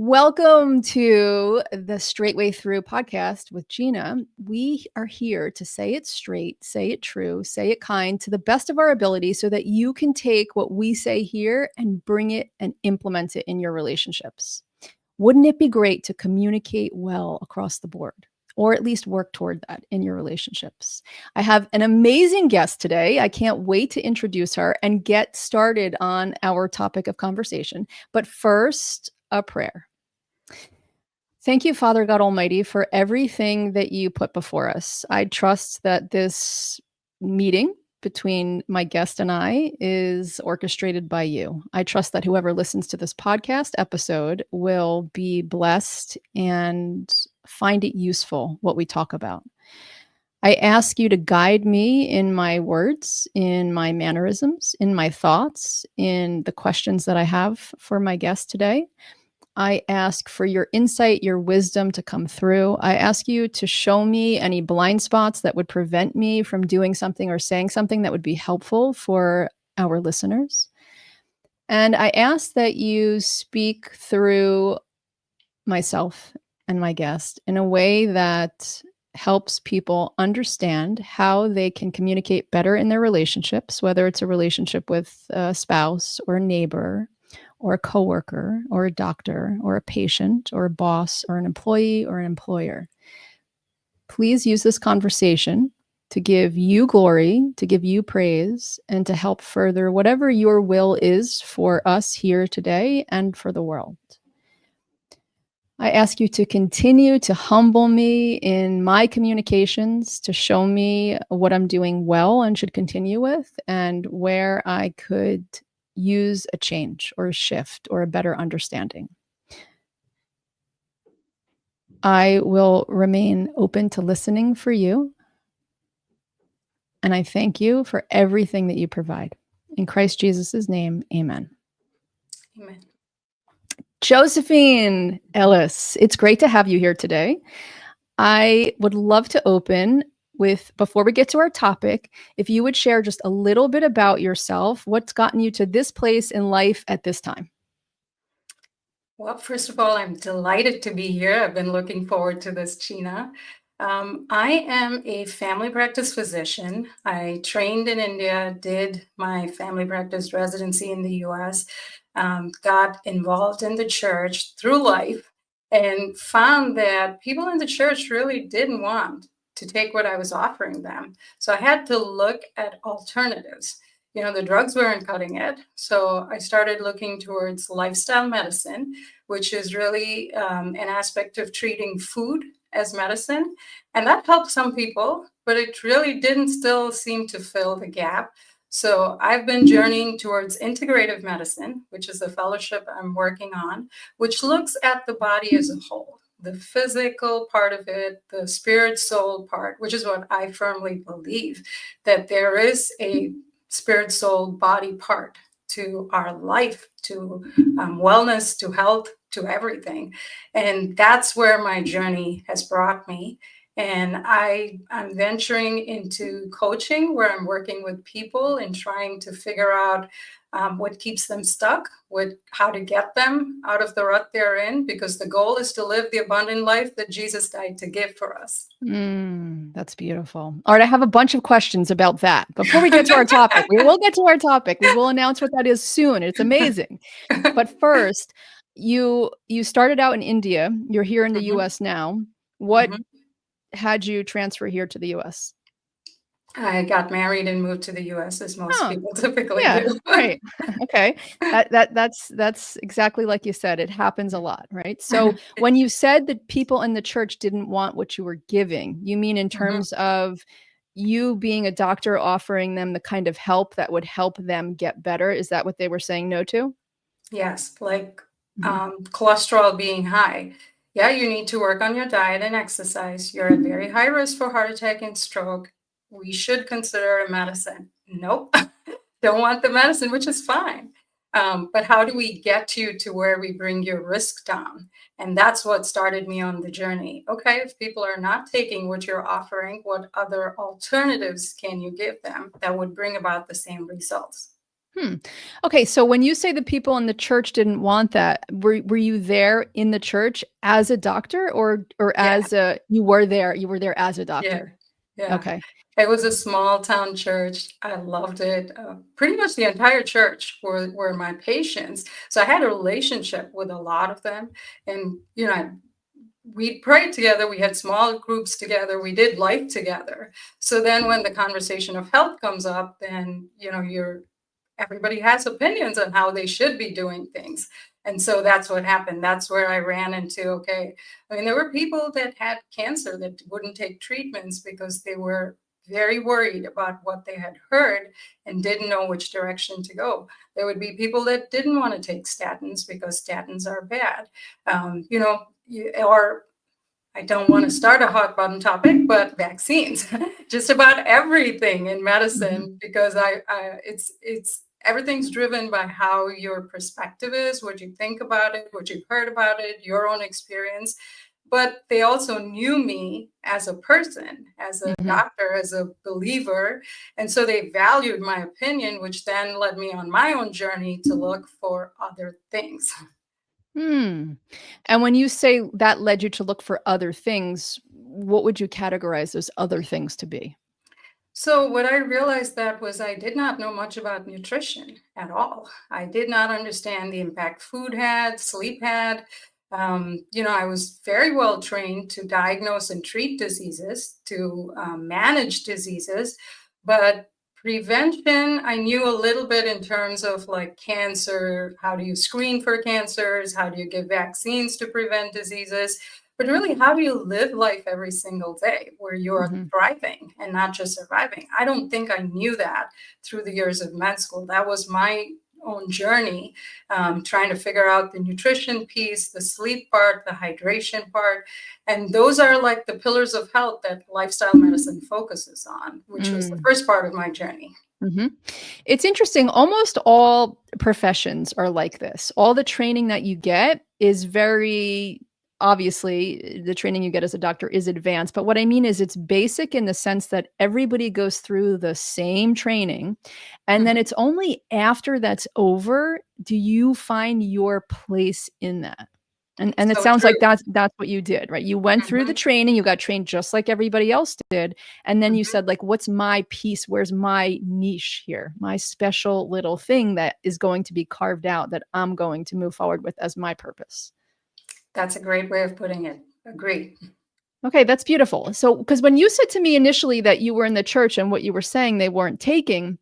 Welcome to the Straight Way Through podcast with Gina. We are here to say it straight, say it true, say it kind to the best of our ability so that you can take what we say here and bring it and implement it in your relationships. Wouldn't it be great to communicate well across the board? Or at least work toward that in your relationships. I have an amazing guest today. I can't wait to introduce her and get started on our topic of conversation. But first, a prayer. Thank you, Father God Almighty, for everything that you put before us. I trust that this meeting between my guest and I is orchestrated by you. I trust that whoever listens to this podcast episode will be blessed and find it useful what we talk about. I ask you to guide me in my words, in my mannerisms, in my thoughts, in the questions that I have for my guest today. I ask for your insight, your wisdom to come through. I ask you to show me any blind spots that would prevent me from doing something or saying something that would be helpful for our listeners. And I ask that you speak through myself and my guest in a way that helps people understand how they can communicate better in their relationships, whether it's a relationship with a spouse or a neighbor or a coworker or a doctor or a patient or a boss or an employee or an employer. Please use this conversation to give you glory, to give you praise, and to help further whatever your will is for us here today and for the world. I ask you to continue to humble me in my communications, to show me what I'm doing well and should continue with, and where I could use a change or a shift or a better understanding. I will remain open to listening for you. And I thank you for everything that you provide. In Christ Jesus' name, amen. Amen. Josephine Ellis, it's great to have you here today. I would love to open with, before we get to our topic, if you would share just a little bit about yourself, what's gotten you to this place in life at this time. Well, first of all, I'm delighted to be here. I've been looking forward to this, Gina. I am a family practice physician. I trained in India, did my family practice residency in the US, got involved in the church through life, and found that people in the church really didn't want to take what I was offering them. So I had to look at alternatives. The drugs weren't cutting it. So I started looking towards lifestyle medicine, which is really an aspect of treating food as medicine. And that helped some people, but it really didn't still seem to fill the gap. So I've been journeying towards integrative medicine, which is the fellowship I'm working on, which looks at the body as a whole, the physical part of it, the spirit, soul part, which is what I firmly believe, that there is a spirit, soul, body part to our life, to wellness, to health, to everything. And that's where my journey has brought me. And I'm venturing into coaching, where I'm working with people and trying to figure out what keeps them stuck, how to get them out of the rut they're in, because the goal is to live the abundant life that Jesus died to give for us. That's beautiful. All right, I have a bunch of questions about that. Before we get to our topic, we will get to our topic. We will announce what that is soon. It's amazing. But first, you started out in India. You're here in the US now. What had you transfer here to the US? I got married and moved to the US, as most people typically do. Right. Okay. That's exactly like you said. It happens a lot, right? So when you said that people in the church didn't want what you were giving, you mean in terms of you being a doctor offering them the kind of help that would help them get better? Is that what they were saying no to? Yes, like cholesterol being high. Yeah, you need to work on your diet and exercise. You're at very high risk for heart attack and stroke. We should consider a medicine. Nope, don't want the medicine, which is fine. But how do we get you to where we bring your risk down? And that's what started me on the journey. Okay, if people are not taking what you're offering, what other alternatives can you give them that would bring about the same results? Hmm. Okay, so when you say the people in the church didn't want that, were you there in the church as a doctor, or Yeah, as a you were there as a yeah, doctor? yeah. Okay. It was a small town church. I loved it. Pretty much the entire church were my patients. So I had a relationship with a lot of them. And, we prayed together. We had small groups together. We did life together. So then when the conversation of health comes up, then, everybody has opinions on how they should be doing things. And so that's what happened. That's where I ran into, okay. I mean, there were people that had cancer that wouldn't take treatments because they were very worried about what they had heard and didn't know which direction to go. There would be people that didn't want to take statins because statins are bad. Or I don't want to start a hot button topic, but vaccines, just about everything in Mhm. medicine, because it's everything's driven by how your perspective is, what you think about it, what you've heard about it, your own experience. But they also knew me as a person, as a Mhm. doctor, as a believer. And so they valued my opinion, which then led me on my own journey to look for other things. Hmm. And when you say that led you to look for other things, what would you categorize those other things to be? So what I realized that was I did not know much about nutrition at all. I did not understand the impact food had, sleep had. I was very well trained to diagnose and treat diseases, to manage diseases, but prevention, I knew a little bit in terms of like cancer. How do you screen for cancers? How do you give vaccines to prevent diseases? But really, how do you live life every single day where you're Mhm. thriving and not just surviving? I don't think I knew that through the years of med school. That was my own journey, trying to figure out the nutrition piece, the sleep part, the hydration part. And those are like the pillars of health that lifestyle medicine focuses on, which was the Mm. first part of my journey. Mhm. It's interesting, almost all professions are like this. All the training that you get is very obviously, the training you get as a doctor is advanced, but what I mean is it's basic in the sense that everybody goes through the same training, and then Mhm. it's only after that's over do you find your place in that. And it So sounds like true. that's what you did, right? You went through the Mhm. training, you got trained just like everybody else did, and then you Mhm. said, like, what's my piece? Where's my niche here? My special little thing that is going to be carved out that I'm going to move forward with as my purpose. That's a great way of putting it. Agree. Okay, that's beautiful. So, because when you said to me initially that you were in the church and what you were saying they weren't taking,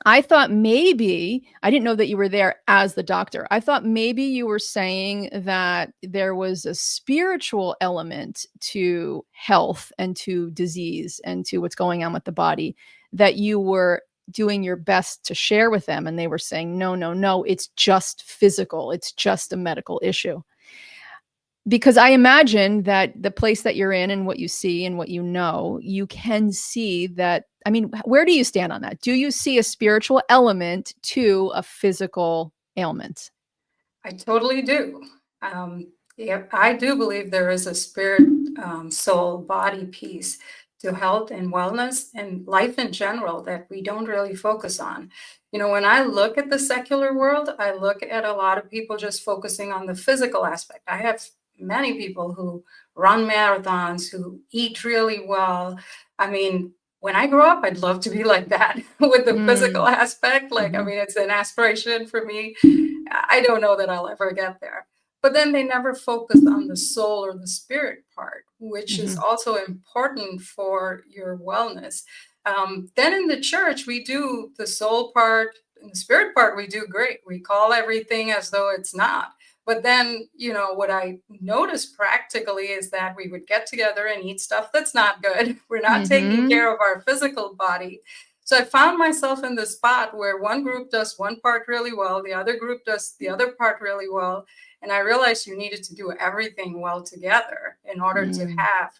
I thought maybe I didn't know that you were there as the doctor. I thought maybe you were saying that there was a spiritual element to health and to disease and to what's going on with the body that you were doing your best to share with them. And they were saying, no, no, no, it's just physical, it's just a medical issue. Because I imagine that the place that you're in and what you see and what you know, you can see that. I mean, where do you stand on that? Do you see a spiritual element to a physical ailment? I totally do. Yeah, I do believe there is a spirit, soul, body piece to health and wellness and life in general that we don't really focus on. When I look at the secular world, I look at a lot of people just focusing on the physical aspect. I have many people who run marathons, who eat really well. I mean, when I grow up, I'd love to be like that with the physical Mm, aspect. Like, I mhm, mean, it's an aspiration for me. I don't know that I'll ever get there. But then they never focus on the soul or the spirit part, which is mhm, also important for your wellness. Then in the church, we do the soul part and the spirit part, we do great. We call everything as though it's not. But then, what I noticed practically is that we would get together and eat stuff that's not good. We're not taking mhm, care of our physical body. So I found myself in the spot where one group does one part really well, the other group does the other part really well. And I realized you needed to do everything well together in order to mm, have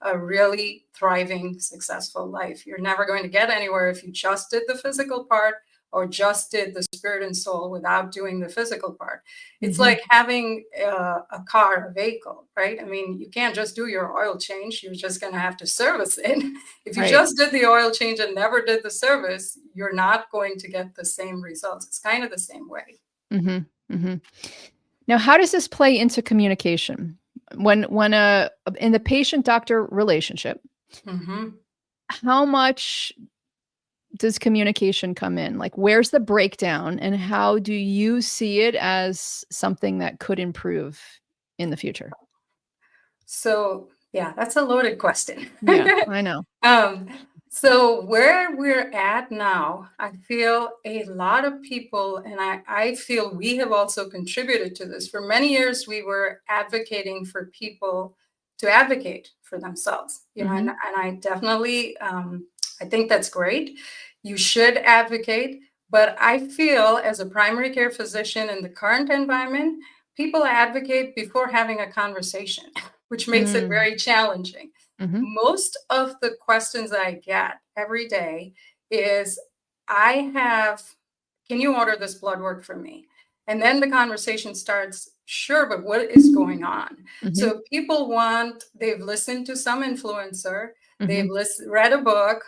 a really thriving, successful life. You're never going to get anywhere if you just did the physical part or just did the spirit and soul without doing the physical part. It's Mm-hmm. like having a car, a vehicle, right? I mean, you can't just do your oil change. You're just going to have to service it. If you Right. just did the oil change and never did the service, you're not going to get the same results. It's kind of the same way. Mm-hmm. Mm-hmm. Now, how does this play into communication? When in the patient doctor relationship, Mm-hmm. how much does communication come in? Like, where's the breakdown, and how do you see it as something that could improve in the future? So, yeah, that's a loaded question. Yeah, I know. Um, so where we're at now, I feel a lot of people, and I feel we have also contributed to this. For many years, we were advocating for people to advocate for themselves, Mm-hmm. and I definitely, I think that's great. You should advocate, but I feel as a primary care physician in the current environment, people advocate before having a conversation, which makes it Mm-hmm. very challenging. Most of the questions I get every day is, I have, can you order this blood work for me? And then the conversation starts, sure, but what is going on? Mm-hmm. So people want, they've listened to some influencer, Mm-hmm. read a book,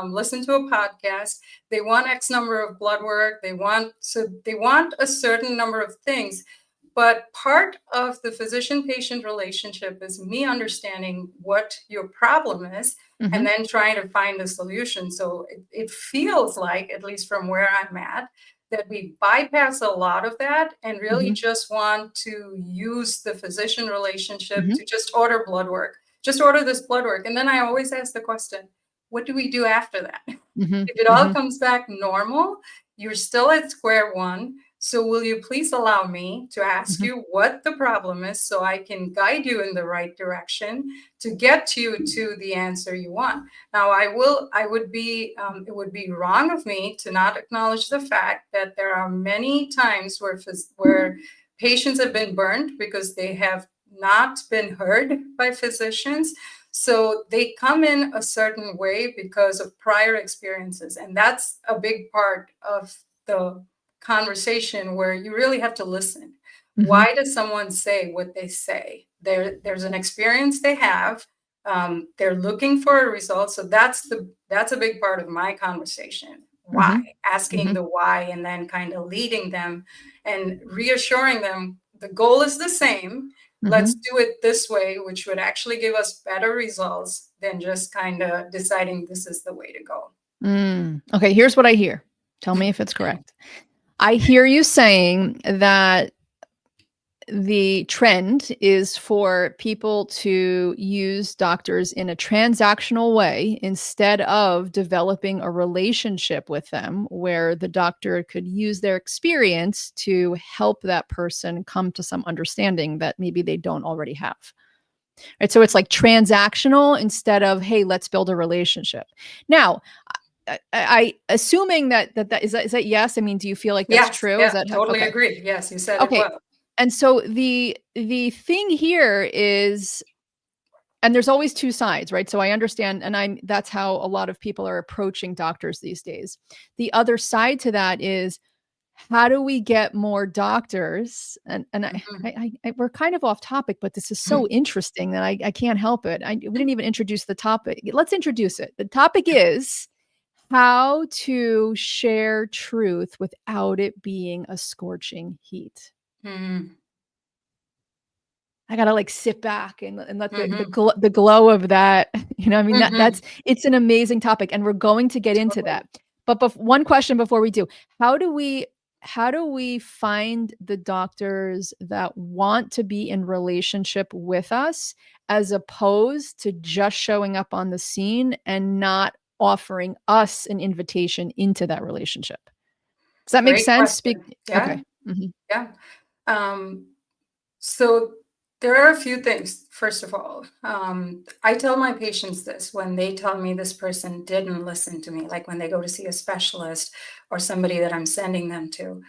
listened to a podcast, they want X number of blood work, so they want a certain number of things. But part of the physician patient relationship is me understanding what your problem is Mm-hmm. and then trying to find a solution. So it feels like, at least from where I'm at, that we bypass a lot of that and really Mm-hmm. just want to use the physician relationship Mm-hmm. to just order blood work, just order this blood work. And then I always ask the question, what do we do after that? Mm-hmm. If it all Mm-hmm. comes back normal, you're still at square one. So will you please allow me to ask Mm-hmm. you what the problem is so I can guide you in the right direction to get you to the answer you want? Now, it would be wrong of me to not acknowledge the fact that there are many times where patients have been burned because they have not been heard by physicians. So they come in a certain way because of prior experiences. And that's a big part of the conversation where you really have to listen. Mm-hmm. Why does someone say what they say? There's an experience they have. They're looking for a result. So that's a big part of my conversation. Why? Mm-hmm. Asking Mm-hmm. the why and then kind of leading them and reassuring them the goal is the same. Let's Mm-hmm. do it this way, which would actually give us better results than just kind of deciding this is the way to go. Okay, here's what I hear. Tell me if it's correct. I hear you saying that the trend is for people to use doctors in a transactional way instead of developing a relationship with them where the doctor could use their experience to help that person come to some understanding that maybe they don't already have. Right? So it's like transactional instead of, hey, let's build a relationship. Now, I assuming that is that yes? I mean, do you feel like that's Yes, true? Is yeah, that how, totally okay? agree. Yes, you said it Okay. well. And so the thing here is, and there's always two sides, right? So I understand, and that's how a lot of people are approaching doctors these days. The other side to that is, how do we get more doctors? And Mhm. we're kind of off topic, but this is so interesting that I can't help it. We didn't even introduce the topic. Let's introduce it. The topic is how to share truth without it being a scorching heat. Mhm. I gotta like sit back and let Mhm. the glow of that, I mean, that's Mhm. it's an amazing topic, and we're going to get into Totally. that. But one question before we do: how do we find the doctors that want to be in relationship with us, as opposed to just showing up on the scene and not offering us an invitation into that relationship? Does that make Great sense? Speak. question. Yeah, Okay. Hmm. yeah. Um, So there are a few things. First of all, I tell my patients this when they tell me this person didn't listen to me, like when they go to see a specialist or somebody that I'm sending them to.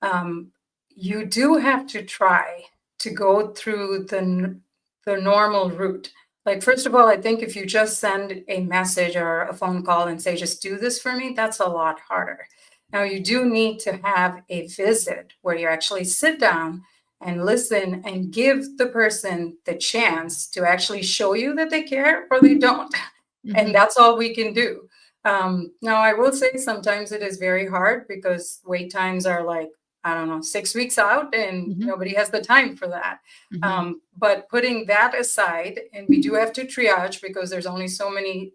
Um, you do have to try to go through the normal route. Like, first of all, I think if you just send a message or a phone call and say, just do this for me, that's a lot harder. Now, you do need to have a visit where you actually sit down and listen and give the person the chance to actually show you that they care or they don't. And Mhm. that's all we can do. Now, I will say sometimes it is very hard because wait times are like, I don't know, 6 weeks out, and Mhm. nobody has the time for that. Mhm. But putting that aside, and we do have to triage because there's only so many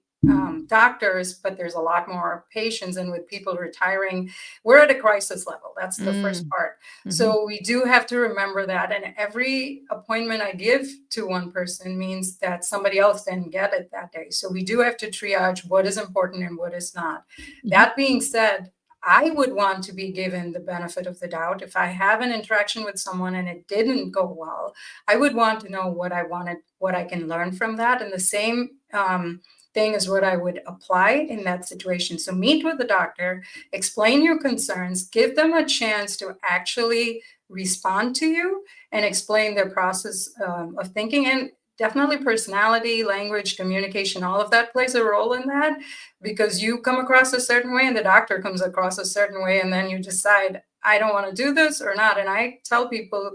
doctors, but there's a lot more patients. And with people retiring, we're at a crisis level. That's the first Mm. part. Mhm. So we do have to remember that. And every appointment I give to one person means that somebody else didn't get it that day. So we do have to triage what is important and what is not. Mhm. That being said, I would want to be given the benefit of the doubt. If I have an interaction with someone and it didn't go well, I would want to know what I wanted, what I can learn from that. And the same thing is what I would apply in that situation. So meet with the doctor, explain your concerns, give them a chance to actually respond to you and explain their process of thinking. And definitely personality, language, communication, all of that plays a role in that, because you come across a certain way and the doctor comes across a certain way, and then you decide, I don't want to do this or not. And I tell people,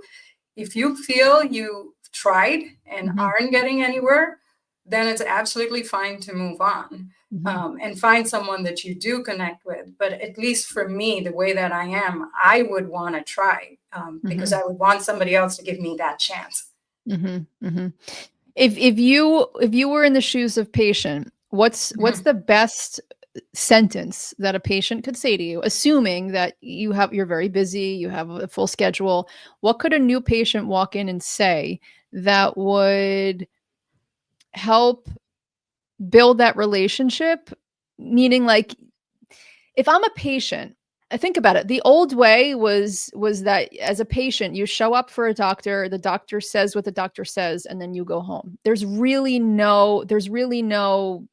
if you feel you tried and Mhm. aren't getting anywhere, then it's absolutely fine to move on, Mhm. and find someone that you do connect with. But at least for me, the way that I am, I would want to try, because Mhm. I would want somebody else to give me that chance. Mhm. Mhm. If you were in the shoes of patient, what's Mhm. the best sentence that a patient could say to you, assuming that you're very busy, you have a full schedule? What could a new patient walk in and say that would help build that relationship? Meaning, like, if I'm a patient, I think about it. The old way was that as a patient, you show up for a doctor, the doctor says what the doctor says, and then you go home. There's really no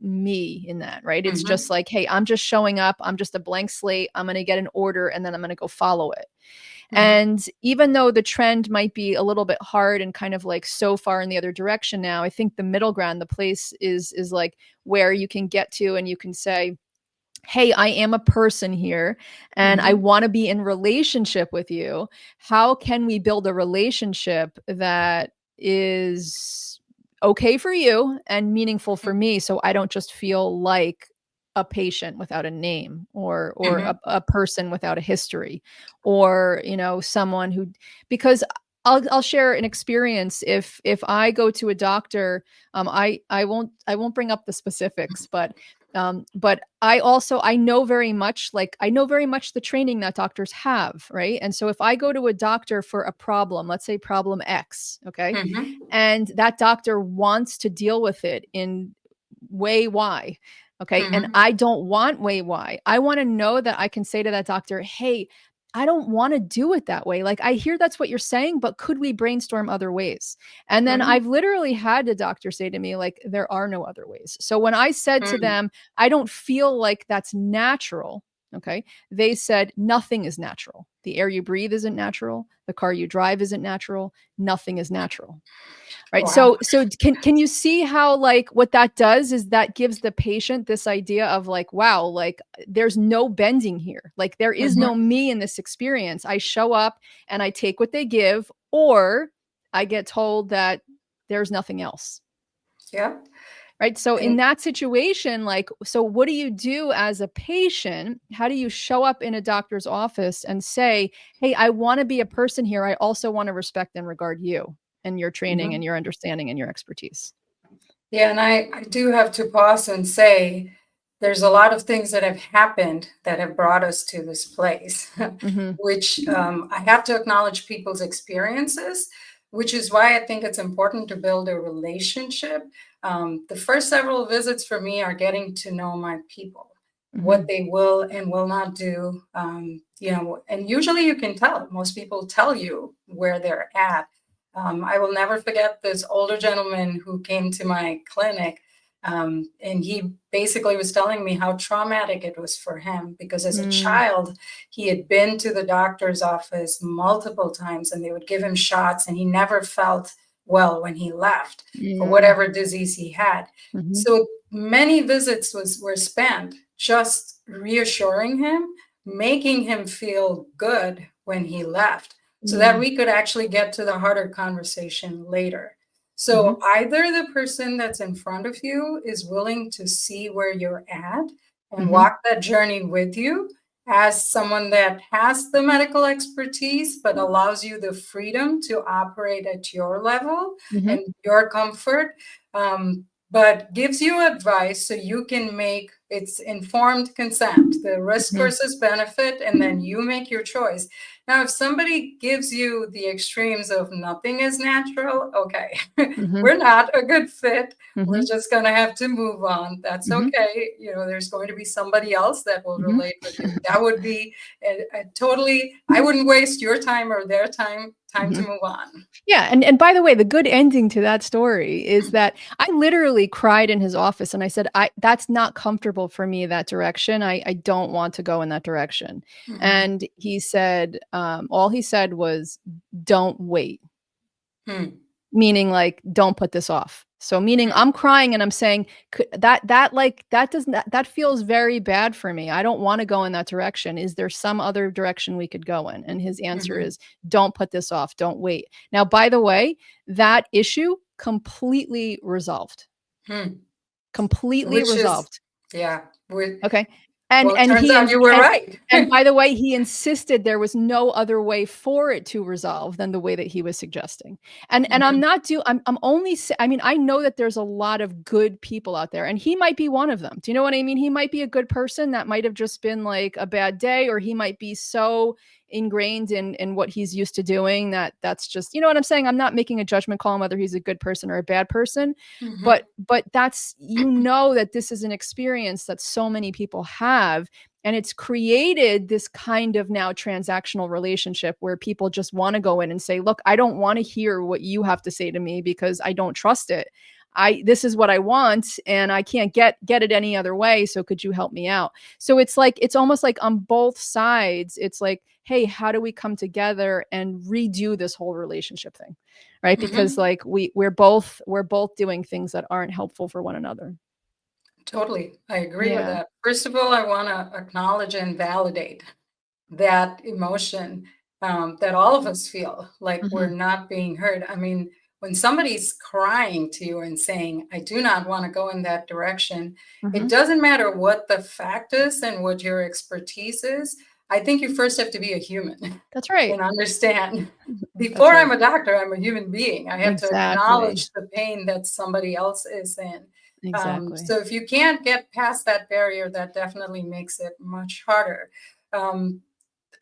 me in that, right? It's just Mhm. like, hey, I'm just showing up, I'm just a blank slate, I'm gonna get an order, and then I'm gonna go follow it. Mhm. And even though the trend might be a little bit hard and kind of like so far in the other direction now, I think the middle ground, the place is like where you can get to and you can say, hey, I am a person here and I Mhm. want to be in relationship with you. How can we build a relationship that is okay for you and meaningful for me, so I don't just feel like a patient without a name, or Mhm. a person without a history, or someone who, because I'll share an experience. If I go to a doctor, I won't bring up the specifics, but I know very much, like, I know very much the training that doctors have, right? And so if I go to a doctor for a problem, let's say problem X, okay, Mhm. and that doctor wants to deal with it in way Y, okay, and Mhm. I don't want way Y, I want to know that I can say to that doctor, hey, I don't want to do it that way. Like, I hear that's what you're saying, but could we brainstorm other ways? And then Mhm. I've literally had a doctor say to me, like, there are no other ways. So when I said to Mhm. them, I don't feel like that's natural, okay, they said, nothing is natural. The air you breathe isn't natural. The car you drive isn't natural. Nothing is natural. Right. Wow. So can you see how, like, what that does is that gives the patient this idea of, like, wow, like, there's no bending here. Like, there is no Mhm. me in this experience. I show up and I take what they give, or I get told that there's nothing else. Yep. Right. So in And that situation, like, so what do you do as a patient? How do you show up in a doctor's office and say, hey, I want to be a person here. I also want to respect and regard you and your training and mhm. your understanding and your expertise. Yeah, and I do have to pause and say there's a lot of things that have happened that have brought us to this place, Mhm. which I have to acknowledge people's experiences, which is why I think it's important to build a relationship. The first several visits for me are getting to know my people, what Mhm. they will and will not do. And usually you can tell. Most people tell you where they're at. I will never forget this older gentleman who came to my clinic. And he basically was telling me how traumatic it was for him because as a Mm. child, he had been to the doctor's office multiple times and they would give him shots, and he never felt well when he left for Mm. whatever disease he had. Mhm. So many visits were spent just reassuring him, making him feel good when he left so that Mm. we could actually get to the harder conversation later. So Mhm. either the person that's in front of you is willing to see where you're at and Mhm. walk that journey with you as someone that has the medical expertise, but allows you the freedom to operate at your level and Mhm. your comfort, but gives you advice so you can make it's informed consent, the risk Mhm. versus benefit, and then you make your choice. Now, if somebody gives you the extremes of nothing is natural, okay, Mhm. we're not a good fit. We're Mhm. just going to have to move on. That's Mhm. okay. There's going to be somebody else that will Mhm. relate with you. That would be a totally, I wouldn't waste your time or their time to Mhm. move on. Yeah, and by the way, the good ending to that story is that I literally cried in his office and I said, "I that's not comfortable for me, that direction. I don't want to go in that direction." Mhm. And he said, all he said was, "Don't wait." Hmm. Meaning, like, "Don't put this off." So, meaning Hmm. I'm crying and I'm saying, "Could that, like, that does not that feels very bad for me. I don't wanna go in that direction. Is there some other direction we could go in?" And his answer Mhm. is, "Don't put this off. Don't wait." Now, by the way, that issue completely resolved. Hmm. Completely Which is, resolved. yeah. Okay. And Well, it and turns he out ins you were right. and by the way, he insisted there was no other way for it to resolve than the way that he was suggesting. And I'm Mhm. not do I'm only sa I mean, I know that there's a lot of good people out there, and he might be one of them. Do you know what I mean? He might be a good person that might have just been, like, a bad day, or he might be so ingrained in what he's used to doing that that's just, you know what I'm saying? I'm not making a judgment call on whether he's a good person or a bad person, Mhm. but that's, you know, that this is an experience that so many people have, and it's created this kind of now transactional relationship where people just want to go in and say, "Look, I don't want to hear what you have to say to me because I don't trust it. I This is what I want and I can't get it any other way, so could you help me out?" So it's like it's almost like on both sides, it's like, "Hey, how do we come together and redo this whole relationship thing?" Right? Because Mhm. like we're both doing things that aren't helpful for one another. Totally. I agree with Yeah. that. First of all, I want to acknowledge and validate that emotion, that all of us feel like we're Mhm. not being heard. I mean, when somebody's crying to you and saying, I do not want to go in that direction, it Mhm. doesn't matter what the fact is and what your expertise is. I think you first have to be a human That's right. and understand. That's Before I'm right. a doctor, I'm a human being. I have to Exactly. acknowledge the pain that somebody else is in. Exactly. So if you can't get past that barrier, that definitely makes it much harder. Um,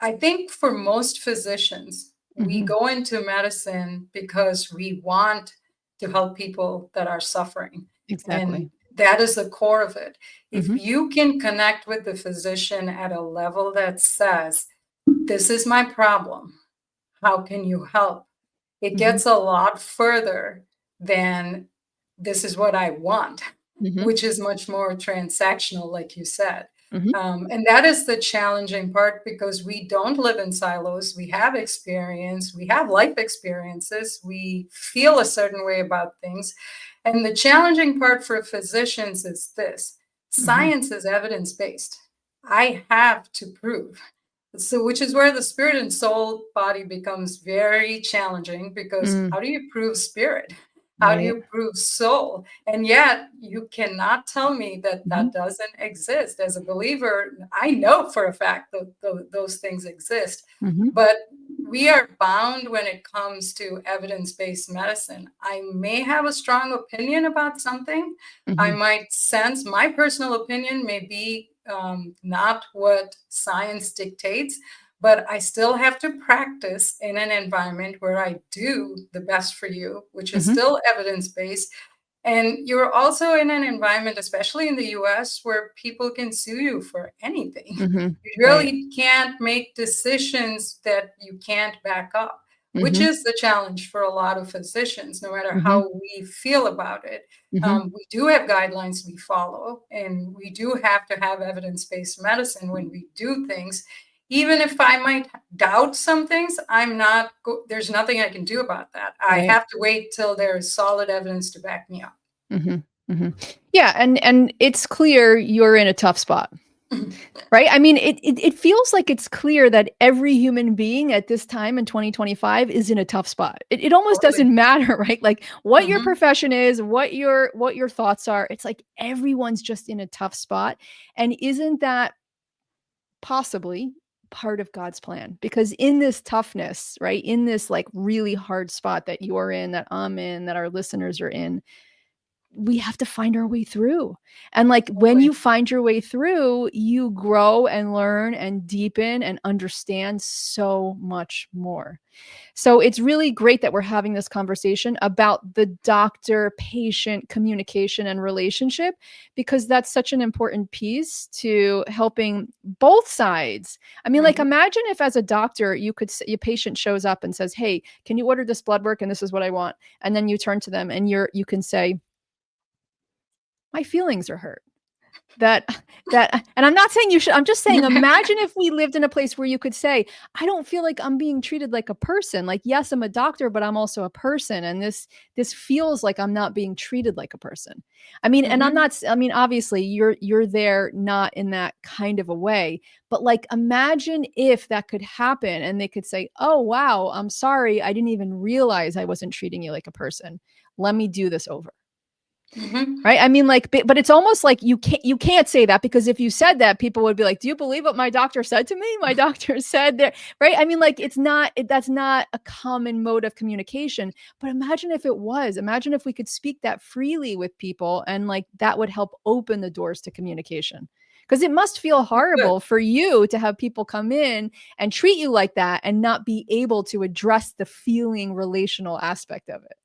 I think for most physicians, we Mhm. go into medicine because we want to help people that are suffering. And Exactly. that is the core of it. If Mhm. you can connect with the physician at a level that says, this is my problem, how can you help? It Mhm. gets a lot further than this is what I want, Mhm. which is much more transactional, like you said. Mhm. And that is the challenging part because we don't live in silos. We have experience, we have life experiences, we feel a certain way about things. And the challenging part for physicians is this: Mhm. science is evidence based. I have to prove. So, which is where the spirit and soul body becomes very challenging because Mm. how do you prove spirit? How do Right. you prove soul? And yet, you cannot tell me that Mhm. that doesn't exist. As a believer, I know for a fact that those things exist, Mhm. but we are bound when it comes to evidence based medicine. I may have a strong opinion about something. I Mhm. might sense my personal opinion may be not what science dictates, but I still have to practice in an environment where I do the best for you, which is Mhm. still evidence based. And you're also in an environment, especially in the US, where people can sue you for anything. Mhm. You Right. really can't make decisions that you can't back up, which Mhm. is the challenge for a lot of physicians, no matter Mhm. how we feel about it. Mhm. We do have guidelines we follow, and we do have to have evidence based medicine when we do things. Even if I might doubt some things, there's nothing I can do about that. I Right. have to wait till there is solid evidence to back me up. Mhm. Mhm. Yeah, and it's clear you're in a tough spot. Right? I mean, it feels like it's clear that every human being at this time in 2025 is in a tough spot. It almost Totally. doesn't matter, right? Like what your Hmm. profession is, what your thoughts are. It's like everyone's just in a tough spot. And isn't that possibly part of God's plan? Because in this toughness, right? In this like really hard spot that you're in, that I'm in, that our listeners are in, we have to find our way through. And like when Totally. you find your way through, you grow and learn and deepen and understand so much more. So it's really great that we're having this conversation about the doctor patient communication and relationship, because that's such an important piece to helping both sides. I mean, like, Hmm. imagine if as a doctor, you could, your patient shows up and says, "Hey, can you order this blood work? And this is what I want." And then you turn to them and you can say, "My feelings are hurt." That and I'm not saying you should, I'm just saying imagine if we lived in a place where you could say, "I don't feel like I'm being treated like a person. Like, yes, I'm a doctor, but I'm also a person, and this feels like I'm not being treated like a person." I mean, and I'm Hmm. not I mean, obviously, you're there not in that kind of a way, but, like, imagine if that could happen and they could say, "Oh, wow, I'm sorry. I didn't even realize I wasn't treating you like a person. Let me do this over." Hmm. Right? I mean, like, but it's almost like you can't say that, because if you said that, people would be like, "Do you believe what my doctor said to me? My doctor said that." Right? I mean, like, that's not a common mode of communication. But imagine if it was. Imagine if we could speak that freely with people, and like that would help open the doors to communication. Because it must feel Good. horrible for you to have people come in and treat you like that and not be able to address the feeling relational aspect of it.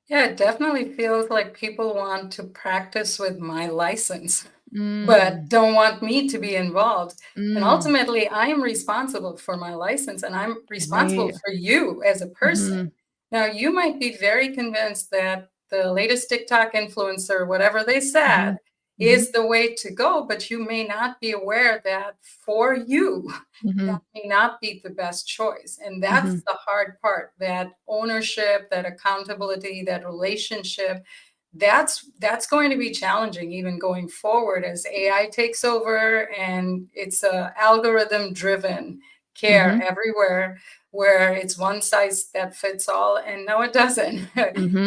Yeah, it definitely feels like people want to practice with my license, but Mm, don't want me to be involved. And mm, ultimately, I am responsible for my license and I'm responsible right. for you as a person. Mhm, Now, you might be very convinced that the latest TikTok influencer, whatever they mhm, said, mhm, is the way to go, but you may not be aware that for you, that mhm, may not be the best choice. And that's mhm, the hard part, that ownership, that accountability, that relationship. That's going to be challenging even going forward as AI takes over and it's a algorithm driven care mhm, everywhere where it's one size that fits all. And no, it doesn't.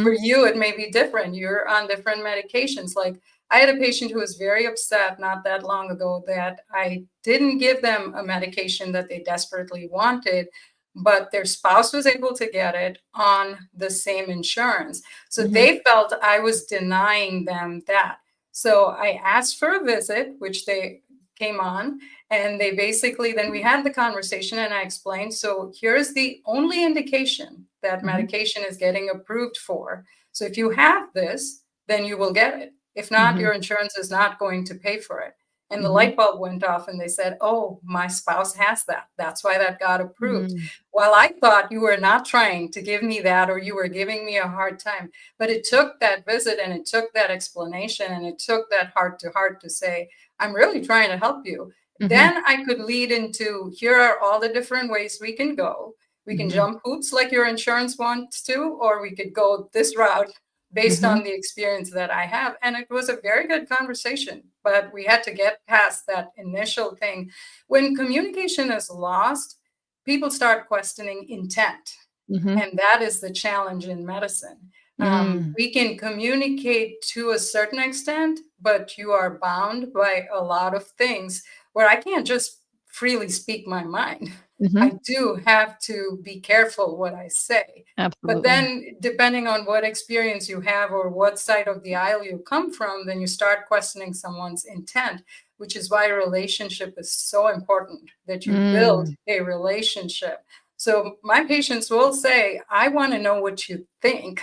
For mhm, you, it may be different. You're on different medications. Like I had a patient who was very upset not that long ago that I didn't give them a medication that they desperately wanted, but their spouse was able to get it on the same insurance. So mhm, they felt I was denying them that. So I asked for a visit, which they came on, and they basically, then we had the conversation and I explained, so here's the only indication that mhm, medication is getting approved for. So if you have this, then you will get it. If not, mhm, your insurance is not going to pay for it. And the mhm, light bulb went off and they said, oh, my spouse has that. That's why that got approved. mm, Well, I thought you were not trying to give me that or you were giving me a hard time. But it took that visit and it took that explanation and it took that heart to heart to say, I'm really trying to help you. mhm, Then I could lead into here are all the different ways we can go. We can mhm, jump hoops like your insurance wants to, or we could go this route based mhm, on the experience that I have. And it was a very good conversation, but we had to get past that initial thing. When communication is lost, people start questioning intent. mhm, And that is the challenge in medicine. mm, We can communicate to a certain extent, but you are bound by a lot of things where I can't just freely speak my mind. mhm, I do have to be careful what I say. But absolutely. then, depending on what experience you have or what side of the aisle you come from, then you start questioning someone's intent, which is why a relationship is so important that you build Mm, a relationship. So my patients will say, I want to know what you think.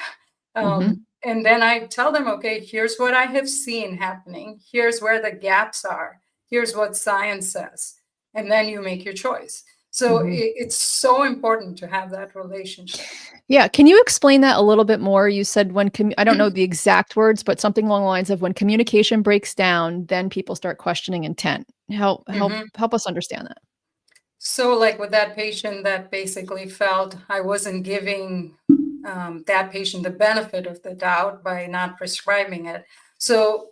mhm, And then I tell them, okay, here's what I have seen happening. Here's where the gaps are. Here's what science says. And then you make your choice. So mhm. it's so important to have that relationship. Yeah, can you explain that a little bit more? You said I don't know the exact words, but something along the lines of when communication breaks down, then people start questioning intent. Help us understand that. So, like with that patient that basically felt I wasn't giving that patient the benefit of the doubt by not prescribing it. So,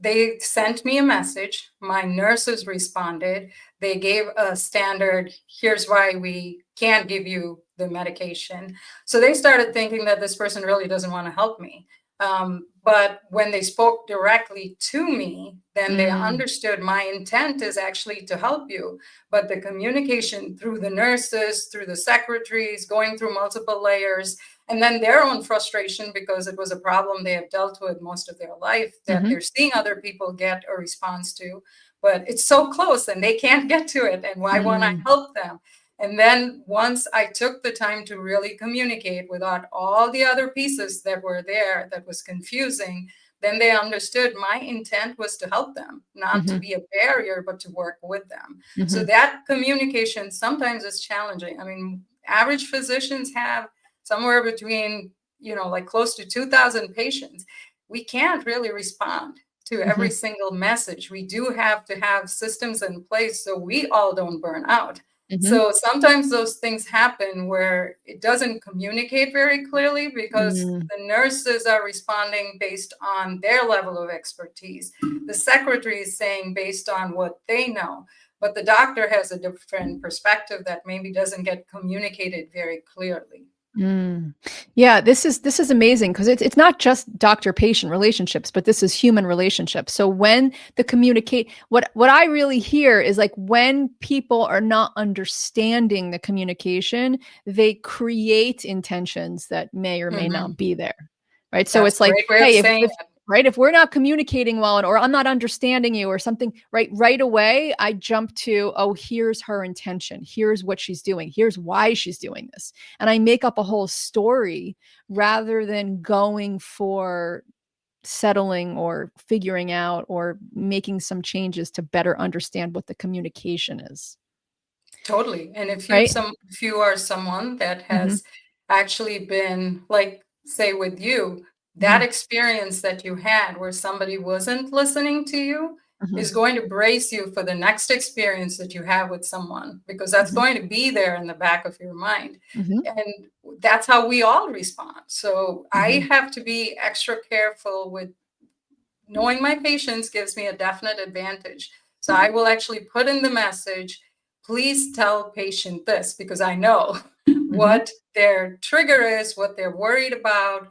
they sent me a message. My nurses responded. They gave a standard, here's why we can't give you the medication. So they started thinking that this person really doesn't want to help me. But when they spoke directly to me, then they Mm. understood my intent is actually to help you. But the communication through the nurses, through the secretaries, going through multiple layers, and then their own frustration because it was a problem they have dealt with most of their life that Mhm. they're seeing other people get a response to, but it's so close and they can't get to it. And why won't I Mm. help them? And then once I took the time to really communicate without all the other pieces that were there that was confusing, then they understood my intent was to help them, not to Mhm. be a barrier, but to work with them. So Mhm. that communication sometimes is challenging. I mean, average physicians have somewhere between, like close to 2,000 patients. We can't really respond to every Mhm. single message. We do have to have systems in place so we all don't burn out. Mhm. So sometimes those things happen where it doesn't communicate very clearly because Mm. the nurses are responding based on their level of expertise. The secretary is saying based on what they know, but the doctor has a different perspective that maybe doesn't get communicated very clearly. Mm. Yeah, this is amazing because it's not just doctor-patient relationships, but this is human relationships. So when the communicate what I really hear is like when people are not understanding the communication, they create intentions that may or may Mhm. not be there. Right? So That's it's a like, great way of hey, saying if it. right, if we're not communicating well or I'm not understanding you or something, right away, I jump to, oh, here's her intention. Here's what she's doing. Here's why she's doing this and I make up a whole story rather than going for settling or figuring out or making some changes to better understand what the communication is, Totally. And right? if you are someone that Mhm, has actually been like, say with you, that mhm, experience that you had where somebody wasn't listening to you mhm, is going to brace you for the next experience that you have with someone because that's mhm, going to be there in the back of your mind. mhm, And that's how we all respond. So I mhm, have to be extra careful with knowing my patients gives me a definite advantage. So I will actually put in the message, please tell patient this because I know mhm, what their trigger is, what they're worried about,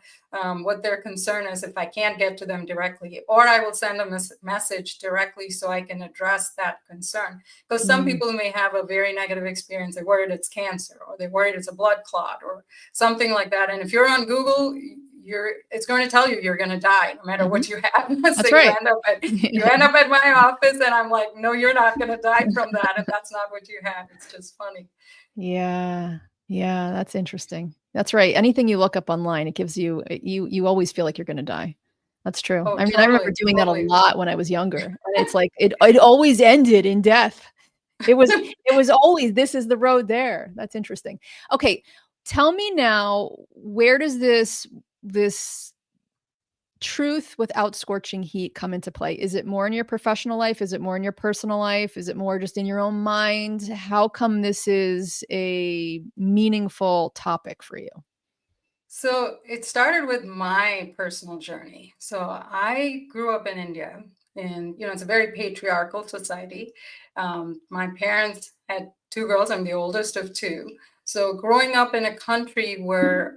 what their concern is if I can't get to them directly. Or I will send them a message directly so I can address that concern. Because some mm, people may have a very negative experience. They're worried it's cancer or they're worried it's a blood clot or something like that. And if you're on Google, it's going to tell you you're going to die no matter mhm. what you have. So That's right. you end up at my office and I'm like, no, you're not going to die from that. And that's not what you have. It's just funny. Yeah. Yeah, that's interesting. That's right. Anything you look up online, it gives you you always feel like you're gonna die. That's true. Oh, I mean, I remember totally, doing that a totally. lot when I was younger, and it's like it always ended in death. It was always, "This is the road there." That's interesting. Okay, tell me now, where does this truth without scorching heat come into play? Is it more in your professional life? Is it more in your personal life? Is it more just in your own mind? How come this is a meaningful topic for you? So it started with my personal journey. So I grew up in India, and it's a very patriarchal society. My parents had two girls. I'm the oldest of two. So growing up in a country where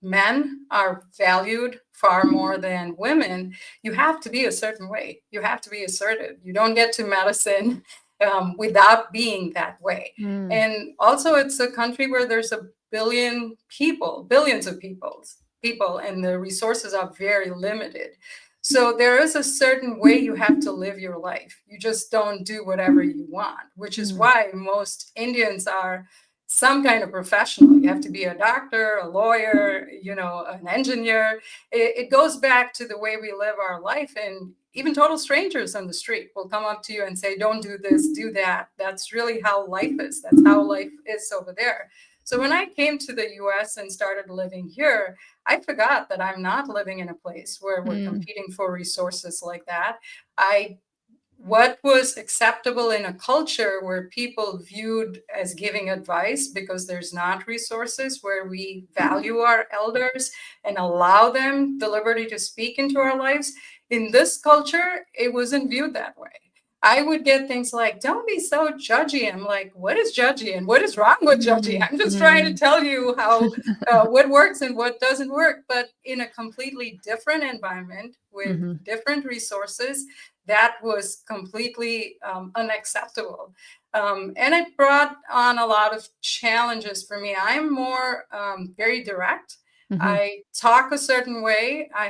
men are valued far more than women, you have to be a certain way. You have to be assertive. You don't get to medicine without being that way. Mm, And also, it's a country where there's a billions of people, and the resources are very limited. So there is a certain way you have to live your life. You just don't do whatever you want, which is mm, why most Indians are some kind of professional. You have to be a doctor, a lawyer, an engineer. It goes back to the way we live our life. And even total strangers on the street will come up to you and say, don't do this, do that. That's really how life is. That's how life is over there. So when I came to the US and started living here, I forgot that I'm not living in a place where we're mm, competing for resources like that. I what was acceptable in a culture where people viewed as giving advice because there's not resources, where we value our elders and allow them the liberty to speak into our lives. In this culture, it wasn't viewed that way. I would get things like, don't be so judgy. I'm like, what is judgy and what is wrong with judgy? Mm, I'm just trying to mm, tell you how what works and what doesn't work, but in a completely different environment with mhm, different resources, that was completely unacceptable. And it brought on a lot of challenges for me. I'm more very direct. mhm, I talk a certain way. I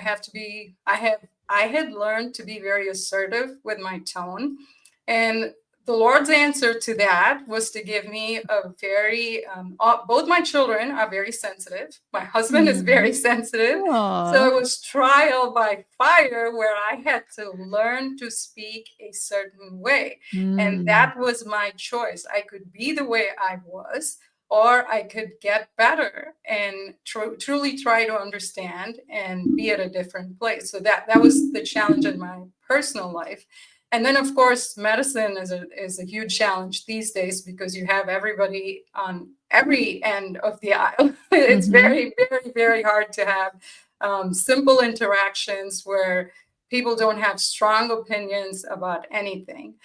had learned to be very assertive with my tone. And the Lord's answer to that was to give me a very, both my children are very sensitive. My husband is mm. very sensitive. So Aw. it was trial by fire where I had to learn to speak a certain way. And Mm, that was my choice. I could be the way I was, or I could get better and truly try to understand and be at a different place. So that was the challenge in my personal life. And then, of course, medicine is a huge challenge these days because you have everybody on every end of the aisle. It's mhm, very, very, very hard to have simple interactions where people don't have strong opinions about anything.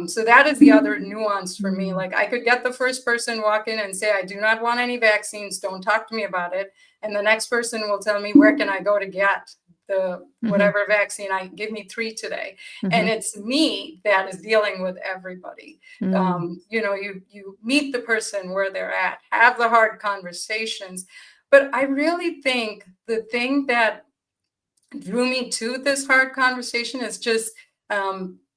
So that is the other nuance for me. mm, Like I could get the first person walk in and say, I do not want any vaccines. Don't talk to me about it. And the next person will tell me, where can I go to get the mhm, whatever vaccine? I give me 3 today. And mhm, it's me that is dealing with everybody. mm, You meet the person where they're at, have the hard conversations. But I really think the thing that drew me to this hard conversation is just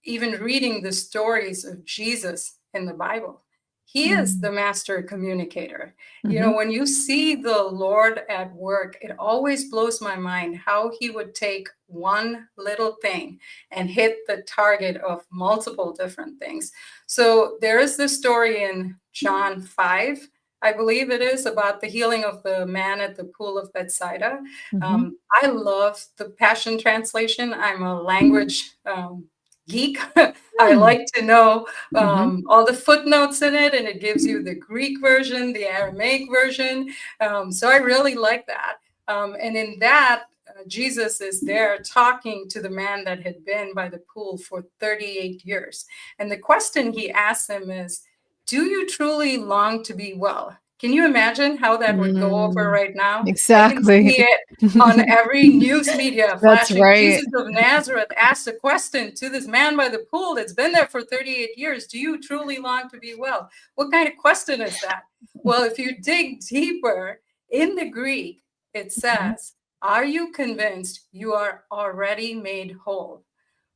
even reading the stories of Jesus in the Bible. He is mm, the master communicator. mhm, When you see the Lord at work, it always blows my mind how he would take one little thing and hit the target of multiple different things. So there is this story in John 5, I believe it is, about the healing of the man at the pool of Bethsaida. mhm, I love the Passion Translation. I'm a language geek. I mm, like to know mhm, all the footnotes in it, and it gives you the Greek version, the Aramaic version. So I really like that. And in that, Jesus is there talking to the man that had been by the pool for 38 years. And the question he asks him is, do you truly long to be well? Can you imagine how that would go over mm. right now? I can Exactly. see it on every news media That's flashing. right. Jesus of Nazareth asked a question to this man by the pool that's been there for 38 years. Do you truly long to be well? What kind of question is that? Well, if you dig deeper in the Greek, it Mhm, says, are you convinced you are already made whole?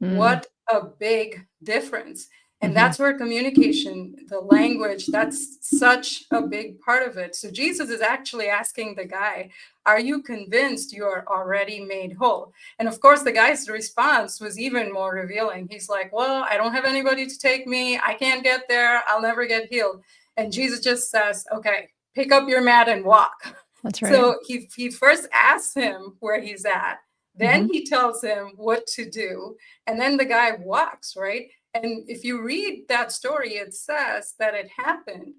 mm, What a big difference. And mhm, that's where communication, the language, that's such a big part of it. So Jesus is actually asking the guy, are you convinced you are already made whole? And of course, the guy's response was even more revealing. He's like, well, I don't have anybody to take me. I can't get there. I'll never get healed. And Jesus just says, okay, pick up your mat and walk. that's right. So he first asks him where he's at. Then Mhm, he tells him what to do. And then the guy walks, right? And if you read that story, it says that it happened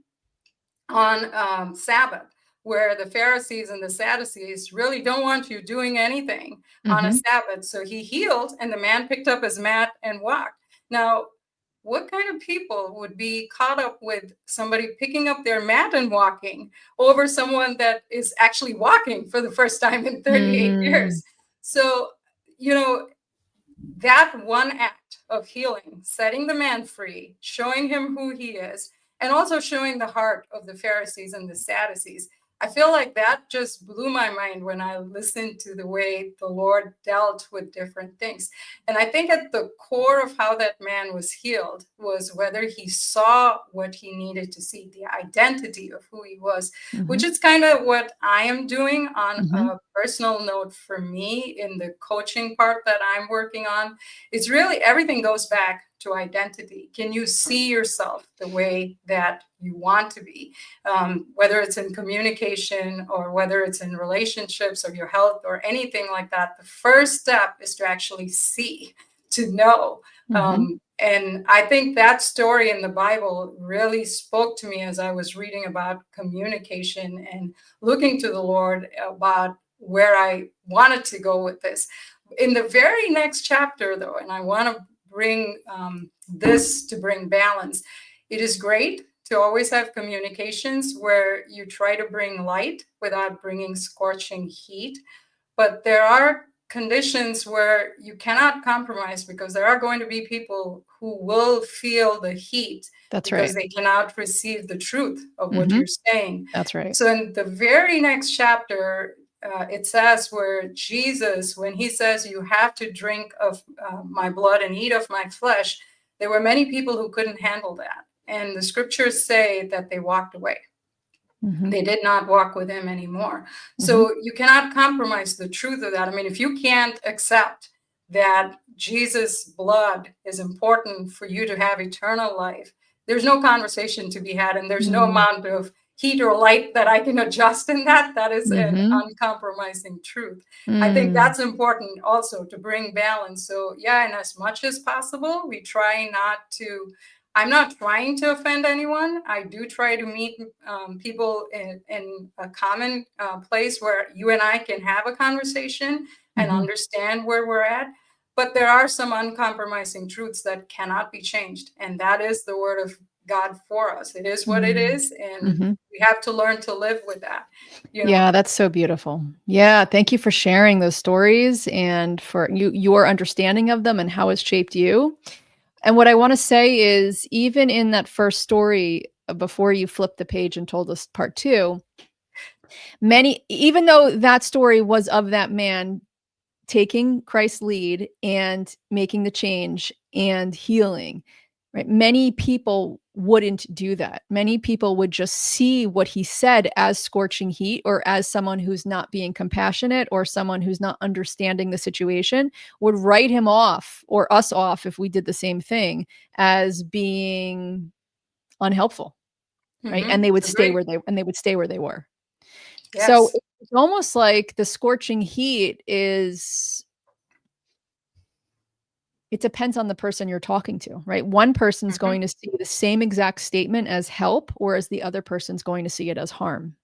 on Sabbath, where the Pharisees and the Sadducees really don't want you doing anything on a mhm, Sabbath. So he healed, and the man picked up his mat and walked. Now, what kind of people would be caught up with somebody picking up their mat and walking over someone that is actually walking for the first time in 38 mhm, years? So, you know, that one act of healing, setting the man free, showing him who he is, and also showing the heart of the Pharisees and the Sadducees, I feel like that just blew my mind when I listened to the way the Lord dealt with different things. And I think at the core of how that man was healed was whether he saw what he needed to see, the identity of who he was, which mhm, is kind of what I am doing on mhm, a personal note for me in the coaching part that I'm working on. It's really everything goes back to identity. Can you see yourself the way that you want to be? Whether it's in communication or whether it's in relationships or your health or anything like that, the first step is to actually see. to know. Mhm. And I think that story in the Bible really spoke to me as I was reading about communication and looking to the Lord about where I wanted to go with this. In the very next chapter, though, and I want to bring this to bring balance, it is great to always have communications where you try to bring light without bringing scorching heat. But there are conditions where you cannot compromise because there are going to be people who will feel the heat That's because right. they cannot receive the truth of what Mhm. you're saying. That's right. So in the very next chapter, it says where Jesus, when he says, "You have to drink of my blood and eat of my flesh," there were many people who couldn't handle that. And the scriptures say that they walked away. Mhm. They did not walk with him anymore. Mhm. So you cannot compromise the truth of that. I mean, if you can't accept that Jesus' blood is important for you to have eternal life, there's no conversation to be had, and there's no Mm. amount of heat or light that I can adjust in that. That is an Mhm. uncompromising truth. I think Mm. that's important also to bring balance. So, yeah, and as much as possible, we try not to. I'm not trying to offend anyone. I do try to meet people in a common place where you and I can have a conversation and Mhm. understand where we're at. But there are some uncompromising truths that cannot be changed. And that is the word of God for us. It is what it Mm. is. And Mhm. we have to learn to live with that, you know. Yeah, that's so beautiful. Yeah, thank you for sharing those stories and for your understanding of them and how it's shaped you. And what I wanna say is even in that first story, before you flipped the page and told us part 2, many even though that story was of that man taking Christ's lead and making the change and healing, right? Many people wouldn't do that. Many people would just see what he said as scorching heat or as someone who's not being compassionate or someone who's not understanding the situation, would write him off or us off if we did the same thing as being unhelpful, right? And they would stay Agree. where they were. So Yes. it's almost like the scorching heat is it depends on the person you're talking to, right? One person's Hmm. going to see the same exact statement as help, whereas the other person's going to see it as harm.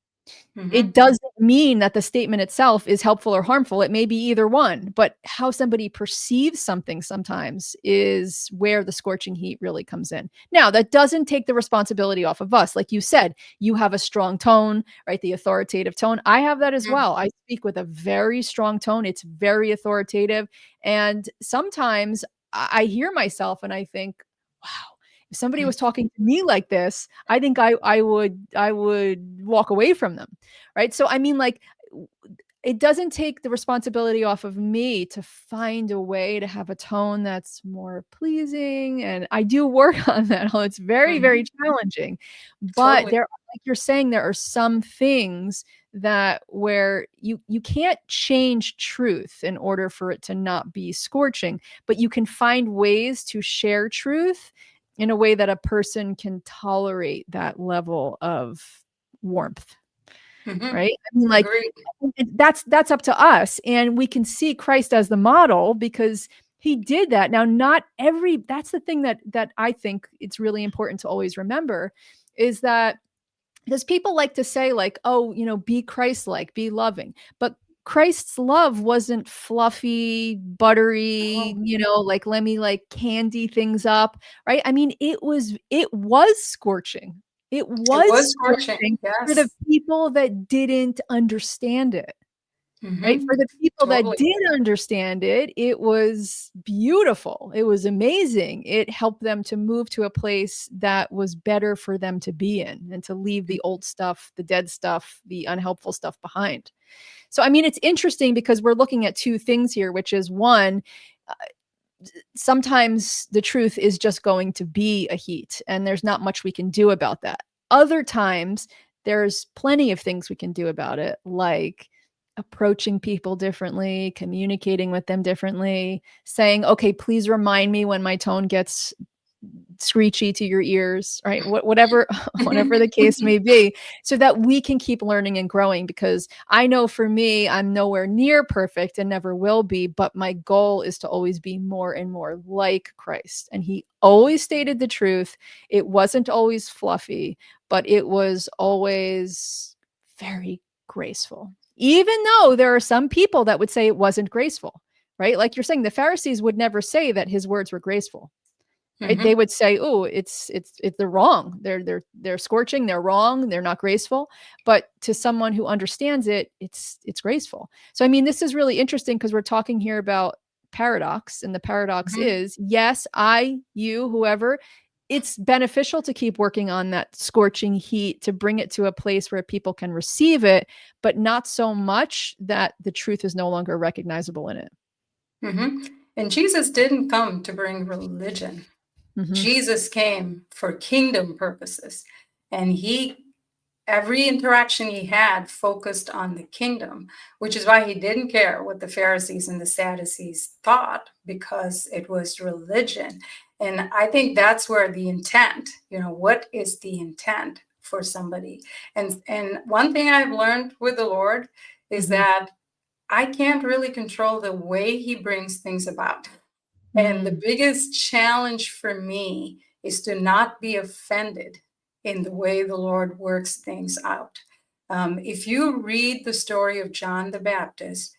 It Hmm. doesn't mean that the statement itself is helpful or harmful. It may be either one, but how somebody perceives something sometimes is where the scorching heat really comes in. Now, that doesn't take the responsibility off of us. Like you said, you have a strong tone, right? The authoritative tone. I have that as well. I speak with a very strong tone. It's very authoritative. And sometimes I hear myself and I think, wow, if somebody was talking to me like this, I think I would walk away from them. Right? So, I mean, like, it doesn't take the responsibility off of me to find a way to have a tone that's more pleasing, and I do work on that. It's very, very Hmm. challenging, but Totally. there like you're saying, there are some things that where you can't change truth in order for it to not be scorching, but you can find ways to share truth in a way that a person can tolerate that level of warmth. Hmm. Right? I mean, like, Agreed. that's up to us, and we can see Christ as the model because he did that. Now, not every that's the thing that I think it's really important to always remember is that because people like to say like, "Oh, be Christ-like, be loving." But Christ's love wasn't fluffy, buttery, Oh, like, let me, like, candy things up, right? I mean, it was scorching. It it was was scorching. scorching for the Yes. people that didn't understand it. Right? For Hmm. the people that Totally. did understand it, it was beautiful. It was amazing. It helped them to move to a place that was better for them to be in and to leave the old stuff, the dead stuff, the unhelpful stuff behind. So, I mean, it's interesting because we're looking at 2 things here, which is one, uh, sometimes the truth is just going to be a heat, and there's not much we can do about that. Other times, there's plenty of things we can do about it, like approaching people differently, communicating with them differently, saying, "Okay, please remind me when my tone gets screechy to your ears, right? Whatever, whatever the case may be, so that we can keep learning and growing. Because I know for me, I'm nowhere near perfect and never will be, but my goal is to always be more and more like Christ. And he always stated the truth. It wasn't always fluffy, but it was always very graceful. Even though there are some people that would say it wasn't graceful, right? Like you're saying, the Pharisees would never say that his words were graceful. Right? They would say, "Oh, it's they're wrong. They're scorching. They're wrong. They're not graceful." But to someone who understands it, it's graceful. So I mean, this is really interesting because we're talking here about paradox, and the paradox Mhm. is, yes, I, you, whoever, it's beneficial to keep working on that scorching heat to bring it to a place where people can receive it, but not so much that the truth is no longer recognizable in it. Mhm. And Jesus didn't come to bring religion. Mm-hmm. Jesus came for kingdom purposes. And every interaction he had focused on the kingdom, which is why he didn't care what the Pharisees and the Sadducees thought, because it was religion. And I think that's where the intent, what is the intent for somebody? And one thing I've learned with the Lord is Mm-hmm. that I can't really control the way he brings things about. And the Mm. biggest challenge for me is to not be offended in the way the Lord works things out. If you read the story of John the Baptist,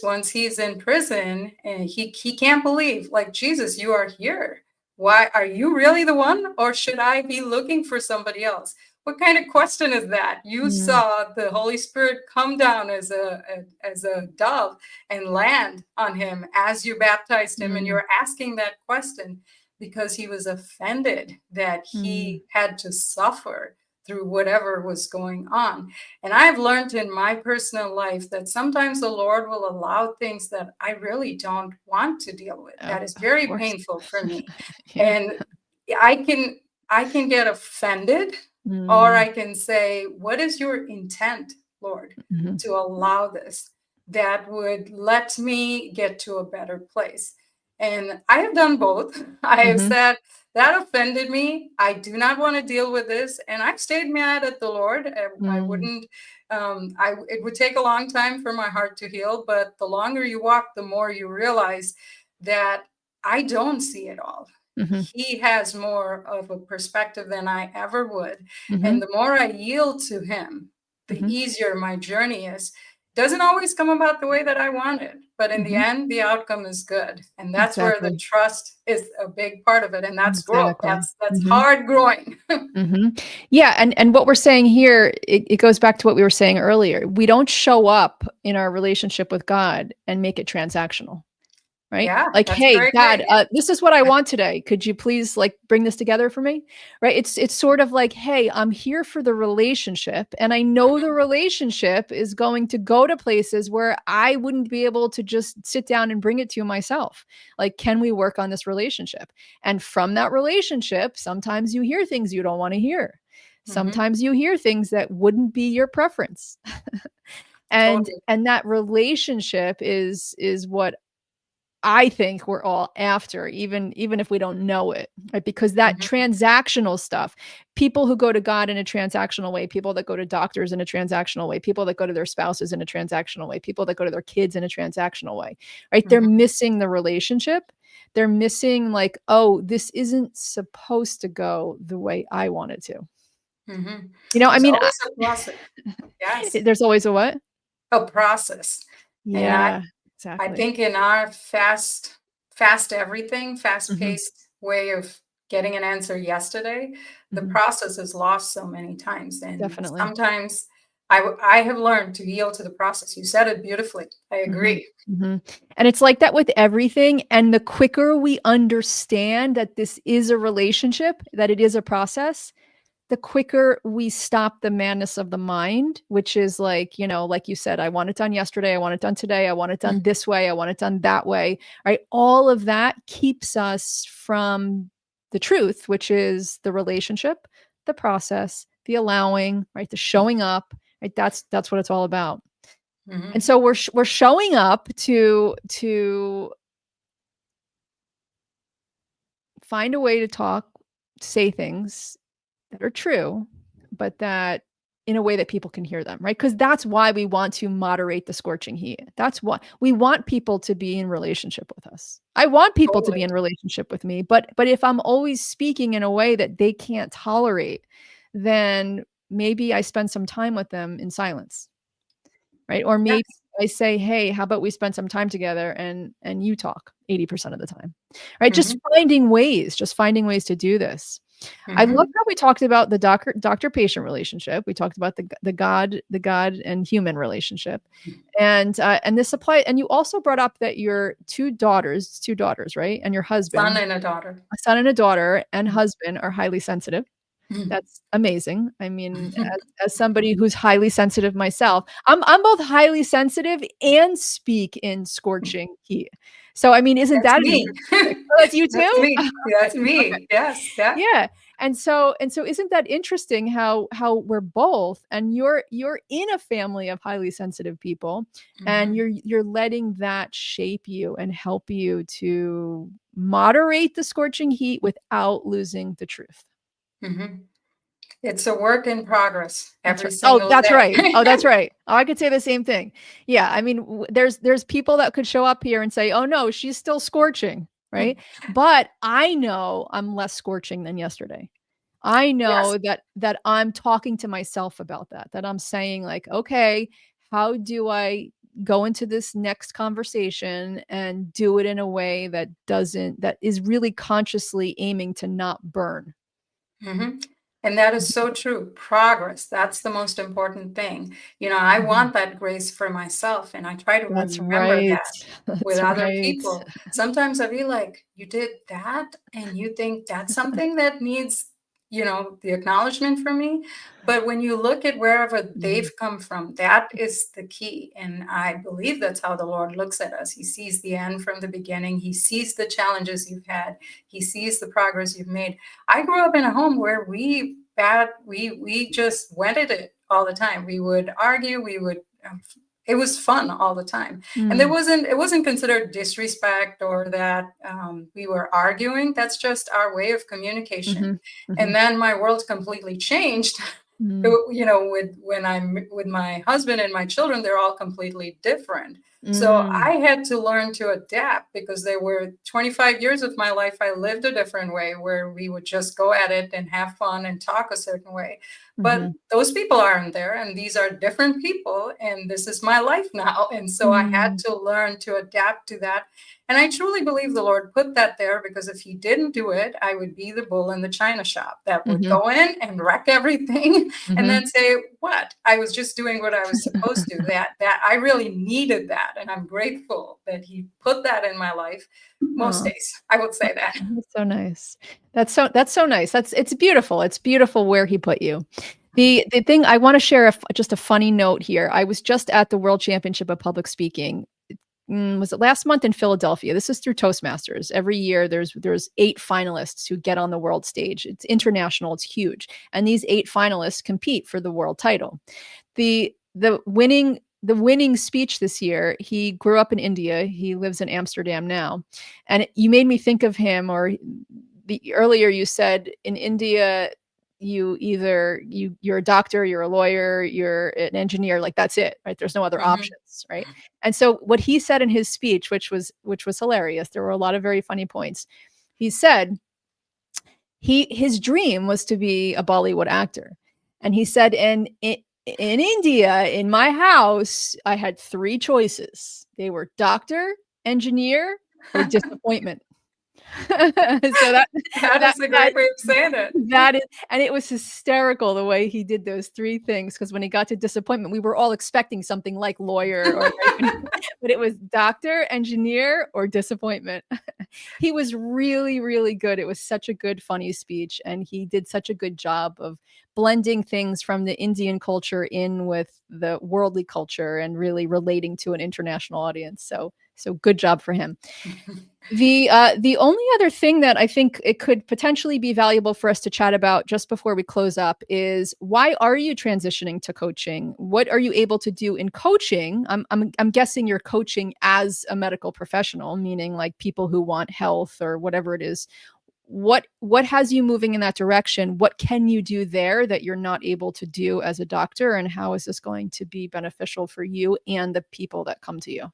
once he's in prison, and he can't believe, like, Jesus, you are here. Why are you really the one, or should I be looking for somebody else? What kind of question is that? You Mm. saw the Holy Spirit come down as a dove and land on him as you baptized him, and Mm. you're asking that question because he was offended that Mm. he had to suffer through whatever was going on. And I've learned in my personal life that sometimes the Lord will allow things that I really don't want to deal with. Oh, That is of very course. painful for me. Yeah. And I can get offended, or Mm. I can say, what is your intent, Lord, Mhm. to allow this that would let me get to a better place? And I have done both. I have Mhm. said, that offended me. I do not want to deal with this. And I've stayed mad at the Lord. I Mm. wouldn't, it would take a long time for my heart to heal. But the longer you walk, the more you realize that I don't see it all. Mhm. He has more of a perspective than I ever would. And Mhm. the more I yield to him, the Mhm. easier my journey is. Doesn't always come about the way that I wanted, but in the Mhm. end, the outcome is good. And that's where the Exactly. trust is a big part of it. And that's growth. Exactly. That's Mhm. hard growing. Mhm. Yeah, and what we're saying here, it goes back to what we were saying earlier. We don't show up in our relationship with God and make it transactional. Right? Yeah, Like, that's a "Hey, great God, way. this is what I want today. Could you please, like, bring this together for me?" Right? It's sort of like, "Hey, I'm here for the relationship, and I know the relationship is going to go to places where I wouldn't be able to just sit down and bring it to you myself. Like, can we work on this relationship?" And from that relationship, sometimes you hear things you don't wanna hear. Mhm. Sometimes you hear things that wouldn't be your preference. And Totally. that relationship is what I think we're all after, even if we don't know it, right? Because that Mhm. transactional stuff, people who go to God in a transactional way, people that go to doctors in a transactional way, people that go to their spouses in a transactional way, people that go to their kids in a transactional way, right? They're Mhm. missing the relationship. They're missing, like, oh, this isn't supposed to go the way I want it to. Mhm. I There's mean, always a process. Yes, there's always a what? a process. And Yeah, I exactly. think in our fast everything, Mhm, fast-paced way of getting an answer yesterday, the mhm, process is lost so many times. And definitely. sometimes I have learned to yield to the process. You said it beautifully. I Mhm, agree. mhm, and it's like that with everything, and the quicker we understand that this is a relationship, that it is a process, the quicker we stop the madness of the mind, which is like, like you said, "I want it done yesterday, I want it done today, I want it done this way, I want it done that way," right? All of that keeps us from the truth, which is the relationship, the process, the allowing, right? The showing up, right? That's what it's all about. And Mhm. so we're showing up to find a way to say things that are true, but that in a way that people can hear them, right? Because that's why we want to moderate the scorching heat. That's why we want people to be in relationship with us. I want people to be Totally. in relationship with me, but if I'm always speaking in a way that they can't tolerate, then maybe I spend some time with them in silence, right? Or maybe Yes. I say, "Hey, how about we spend some time together and you talk 80% of the time." Right? Hmm. Just finding ways to do this. I love Hmm. how we talked about the doctor-patient relationship. We talked about the God and human relationship. And this apply and you also brought up that your two daughters, right? And your Son husband, and a daughter. a son and a daughter and husband are highly sensitive. Mhm. That's amazing. I mean, as somebody who's highly sensitive myself, I'm both highly sensitive and speak in scorching heat. So, I mean, isn't That's that an me. interesting mix? Oh, that's you That's too? me. That's Okay. me. Yes. Yeah. Yeah. And so isn't that interesting how we're both and you're in a family of highly sensitive people and Hmm. you're letting that shape you and help you to moderate the scorching heat without losing the truth. Hmm. It's a work in progress That's every right. Oh, single that's day. right. Oh, that's right. Oh, I could say the same thing. Yeah, I mean, there's people that could show up here and say, "Oh no, she's still scorching," right? But I know I'm less scorching than yesterday. I Yes. know that I'm talking to myself about that. That I'm saying like, "Okay, how do I go into this next conversation and do it in a way that is really consciously aiming to not burn?" Hmm. And that is so true. Progress, that's the most important thing. I Mhm. want that grace for myself, and I try to That's remember right. that with That's other right. people. Sometimes I feel like you did that, and you think that's something that needs, the acknowledgement from me. But when you look at wherever Mhm. they've come from, that is the key. And I believe that's how the Lord looks at us. He sees the end from the beginning, He sees the challenges you've had, He sees the progress you've made. I grew up in a home where we just went at it all the time. We would argue, it was fun all the time. And Mm. it wasn't considered disrespect or that we were arguing. That's just our way of communication. Mhm. Mhm. And then my world completely changed. Mm. When I'm with my husband and my children, they're all completely different. So Mm. I had to learn to adapt because there were 25 years of my life I lived a different way where we would just go at it and have fun and talk a certain way. But Mhm. those people aren't there, and these are different people, and this is my life now. And so I had Mm. to learn to adapt to that. And I truly believe the Lord put that there because if He didn't do it, I would be the bull in the china shop that would Mhm. go in and wreck everything and Mhm. then say, "What? I was just doing what I was supposed to." That I really needed that, and I'm grateful that He put that in my life. Most Aw, days, I would say that. that's so nice. That's so nice. It's beautiful. It's beautiful where he put you. The thing I wanna share just a funny note here. I was just at the World Championship of Public Speaking. Was it last month in Philadelphia? This is through Toastmasters. Every year there's 8 finalists who get on the world stage. It's international, it's huge. And these 8 finalists compete for the world title. The winning speech this year, he grew up in India. He lives in Amsterdam now. And you made me think of him or earlier you said in India you're a doctor, you're a lawyer, you're an engineer, like that's it, right? There's no other Mhm. options, right? And so what he said in his speech, which was hilarious, there were a lot of very funny points. He said his dream was to be a Bollywood actor. And he said, in India, in my house, I had three choices. They were doctor, engineer, or disappointment. So That that is a that great way of saying it. that is and it was hysterical the way he did those 3 things, because when he got to disappointment, we were all expecting something like lawyer or right, but it was doctor, engineer, or disappointment. He was really, really good. It was such a good, funny speech, and he did such a good job of blending things from the Indian culture in with the worldly culture and really relating to an international audience. So good job for him. The only other thing that I think it could potentially be valuable for us to chat about just before we close up is why are you transitioning to coaching? What are you able to do in coaching? I'm guessing you're coaching as a medical professional, meaning like people who want health or whatever it is. what has you moving in that direction? What can you do there that you're not able to do as a doctor? And how is this going to be beneficial for you and the people that come to you?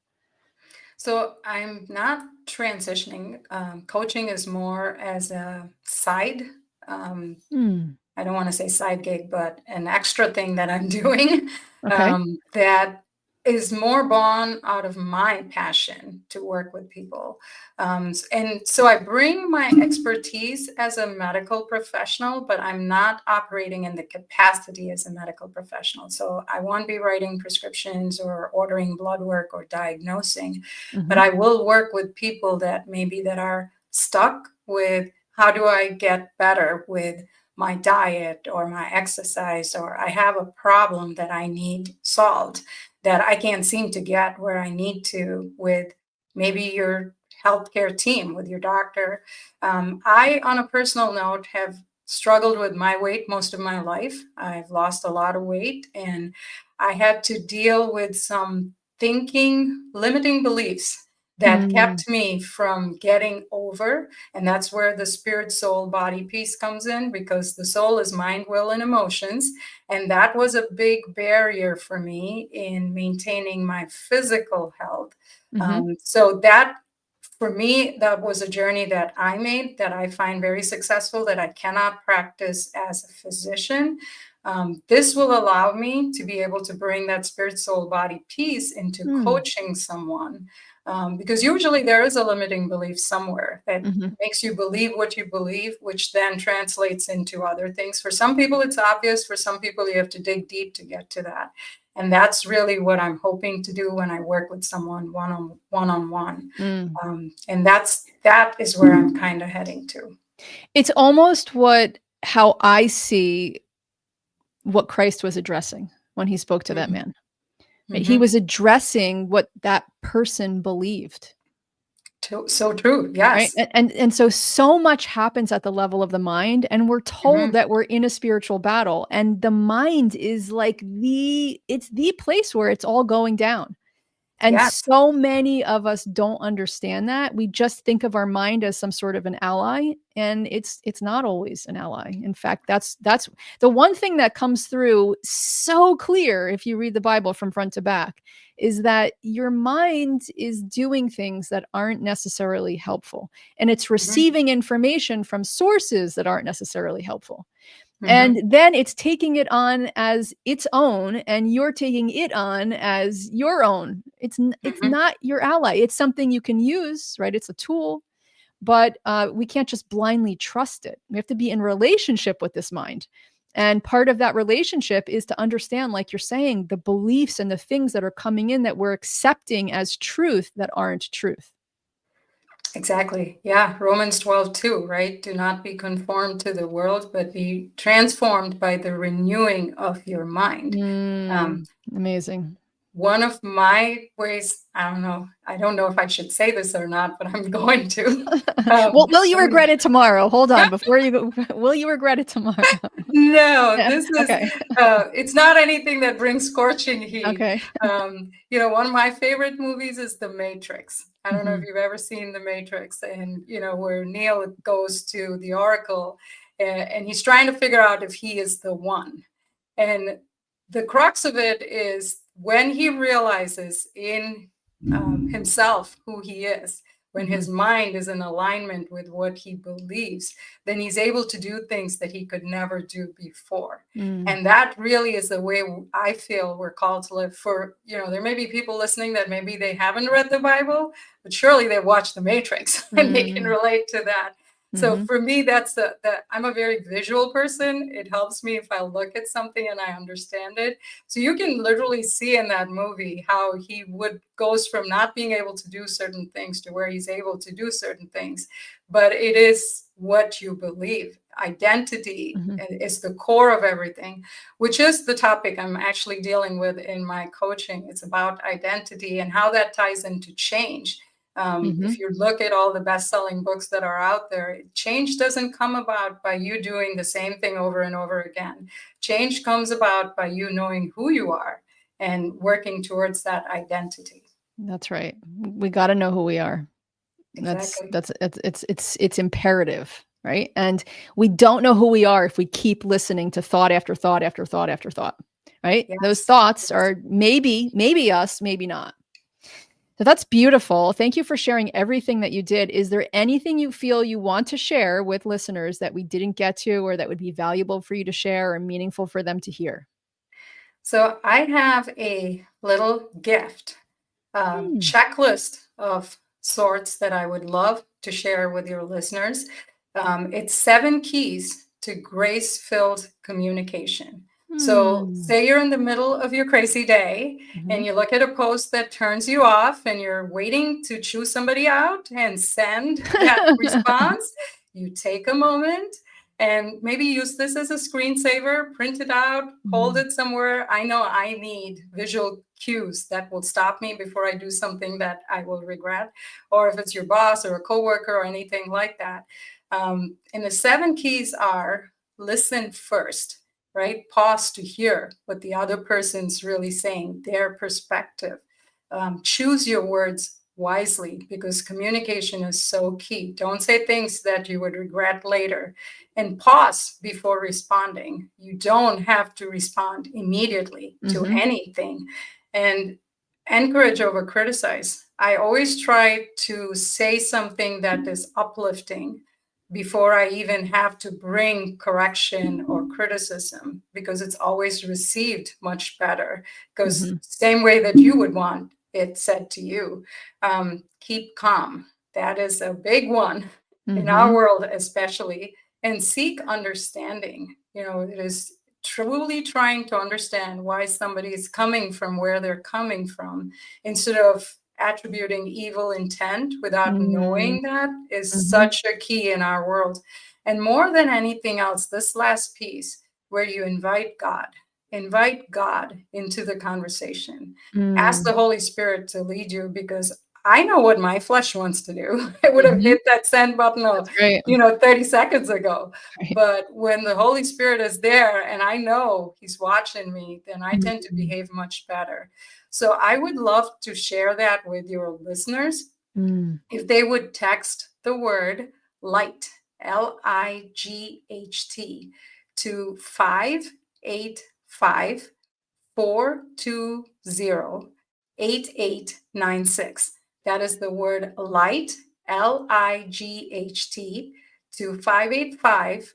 So I'm not transitioning. Coaching is more as a side. Um, Mm, I don't want to say side gig, but an extra thing that I'm doing okay. that is more born out of my passion to work with people. And so I bring my expertise as a medical professional, but I'm not operating in the capacity as a medical professional. So I won't be writing prescriptions or ordering blood work or diagnosing, but Hmm. I will work with people that maybe that are stuck with how do I get better with my diet or my exercise, or I have a problem that I need solved that I can't seem to get where I need to with maybe your healthcare team, with your doctor. I, on a personal note, have struggled with my weight most of my life. I've lost a lot of weight, and I had to deal with some thinking, limiting beliefs that Mm, kept me from getting over. And that's where the spirit, soul, body piece comes in, because the soul is mind, will, and emotions. And that was a big barrier for me in maintaining my physical health. hmm. So that, for me, that was a journey that I made that I find very successful, that I cannot practice as a physician. This will allow me to be able to bring that spirit, soul, body piece into Mm, coaching someone, because usually there is a limiting belief somewhere that hmm. makes you believe what you believe, which then translates into other things. For some people, it's obvious. For some people, you have to dig deep to get to that. And that's really what I'm hoping to do when I work with someone one on one. Mm. And that is where I'm kind of heading to. It's almost how I see what Christ was addressing when he spoke to that Mhm. man. Right? He Mhm. was addressing what that person believed. So true. Right? Yes. And so much happens at the level of the mind, and we're told Mhm. that we're in a spiritual battle, and the mind is like it's the place where it's all going down. And Yes. so many of us don't understand that. We just think of our mind as some sort of an ally, and it's not always an ally. In fact, that's the one thing that comes through so clear if you read the Bible from front to back is that your mind is doing things that aren't necessarily helpful, and it's Mhm. receiving information from sources that aren't necessarily helpful. And Mhm. then it's taking it on as its own, and you're taking it on as your own. It's Mhm. not your ally. It's something you can use, right? It's a tool, but we can't just blindly trust it. We have to be in relationship with this mind. And part of that relationship is to understand, like you're saying, the beliefs and the things that are coming in that we're accepting as truth that aren't truth. Exactly. Yeah. Romans 12:2, right? Do not be conformed to the world, but be transformed by the renewing of your mind. Um, Amazing. One of my ways, I don't know if I should say this or not, but I'm going to. Well, will you I'm regret it tomorrow? Hold on, before you go, will you regret it tomorrow? No, Yeah. this is Okay. it's not anything that brings scorching heat. Okay. One of my favorite movies is The Matrix. I don't know if Mhm. you've ever seen The Matrix, and where Neo goes to the Oracle, and he's trying to figure out if he is the one. And the crux of it is when he realizes in himself who he is, when his Mhm. mind is in alignment with what he believes, then he's able to do things that he could never do before. Mm. And that really is the way I feel we're called to live. There may be people listening that maybe they haven't read the Bible, but surely they watched The Matrix and they can Mm. relate to that. So Mhm. for me, that's the I'm a very visual person. It helps me if I look at something and I understand it. So you can literally see in that movie how he would goes from not being able to do certain things to where he's able to do certain things. But it is what you believe. Identity Mhm. is the core of everything, which is the topic I'm actually dealing with in my coaching. It's about identity and how that ties into change. If Mhm. you look at all the best-selling books that are out there, change doesn't come about by you doing the same thing over and over again. Change comes about by you knowing who you are and working towards that identity. That's right. We gotta know who we are. That's Exactly. that's it's imperative, right? And we don't know who we are if we keep listening to thought after thought after thought after thought, right? Those Yes. thoughts Yes. are maybe us, maybe not. So that's beautiful. Thank you for sharing everything that you did. Is there anything you feel you want to share with listeners that we didn't get to, or that would be valuable for you to share or meaningful for them to hear? So I have a little gift, Hmm. checklist of sorts that I would love to share with your listeners. It's 7 keys to grace-filled communication. So Hmm. say you're in the middle of your crazy day and Mhm. you look at a post that turns you off and you're waiting to choose somebody out and send that response. You take a moment and maybe use this as a screensaver, print it out, hold Mhm. it somewhere. I know I need visual cues that will stop me before I do something that I will regret, or if it's your boss or a coworker or anything like that. And the 7 keys are: listen first, right? Pause to hear what the other person's really saying, their perspective. Choose your words wisely because communication is so key. Don't say things that you would regret later. And pause before responding. You don't have to respond immediately to Mhm. anything. And encourage over criticize. I always try to say something that is uplifting before I even have to bring correction or criticism because it's always received much better. Because Mhm. same way that you would want it said to you, keep calm. That is a big one in our Mhm. world, especially, and seek understanding. It is truly trying to understand why somebody is coming from where they're coming from instead of attributing evil intent without Mm. knowing that is Mhm. such a key in our world. And more than anything else, this last piece where you invite God into the conversation. Ask the Mm. Holy Spirit to lead you because I know what my flesh wants to do. I would have Mhm. hit that send button, That's right. 30 seconds ago. Right. But when the Holy Spirit is there and I know He's watching me, then I tend to Mhm. behave much better. So I would love to share that with your listeners. Mm. If they would text the word light, Light, to 585 420 8896. That is the word light, Light, to 585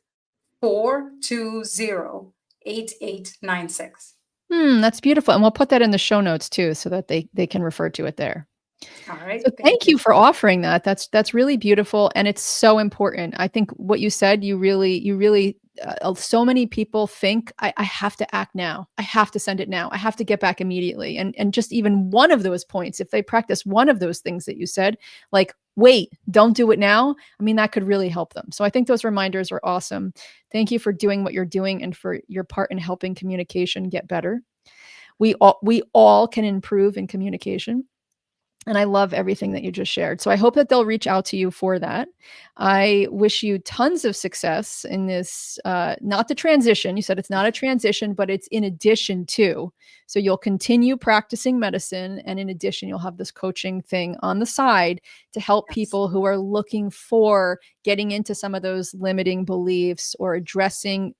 420 8896. That's beautiful, and we'll put that in the show notes too so that they can refer to it there. All right. So Thank thank you you. for offering that. That's really beautiful, and it's so important. I think what you said, so many people think I have to act now. I have to send it now. I have to get back immediately. And just even one of those points, if they practice one of those things that you said, like wait, don't do it now. I mean, that could really help them. So I think those reminders are awesome. Thank you for doing what you're doing and for your part in helping communication get better. We all can improve in communication. And I love everything that you just shared. So I hope that they'll reach out to you for that. I wish you tons of success in this, not the transition. You said it's not a transition, but it's in addition to. So you'll continue practicing medicine. And in addition, you'll have this coaching thing on the side to help Yes. people who are looking for getting into some of those limiting beliefs or addressing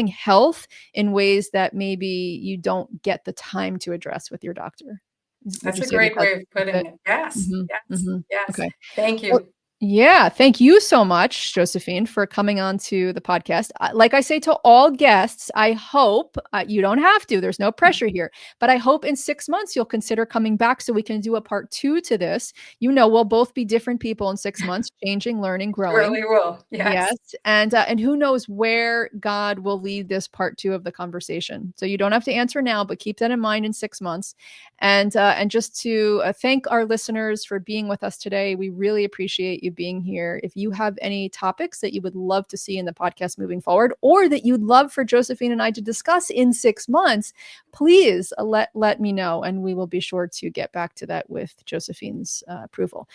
health in ways that maybe you don't get the time to address with your doctor. Would That's you a say that great way of that's putting it? it. Yes. Mhm, Yes. mhm. Yes. Okay. Thank Well, you. yeah, thank you so much, Josephine, for coming on to the podcast. Like I say to all guests, I hope you don't have to, there's no pressure here, but I hope in 6 months you'll consider coming back so we can do a part 2 to this. We'll both be different people in 6 months, changing, learning, growing. Surely will. Yes, Yes. and who knows where God will lead this part 2 of the conversation. So you don't have to answer now, but keep that in mind in 6 months. And just to thank our listeners for being with us today. We really appreciate you being here. If you have any topics that you would love to see in the podcast moving forward, or that you'd love for Josephine and I to discuss in 6 months, please let me know, and we will be sure to get back to that with Josephine's approval.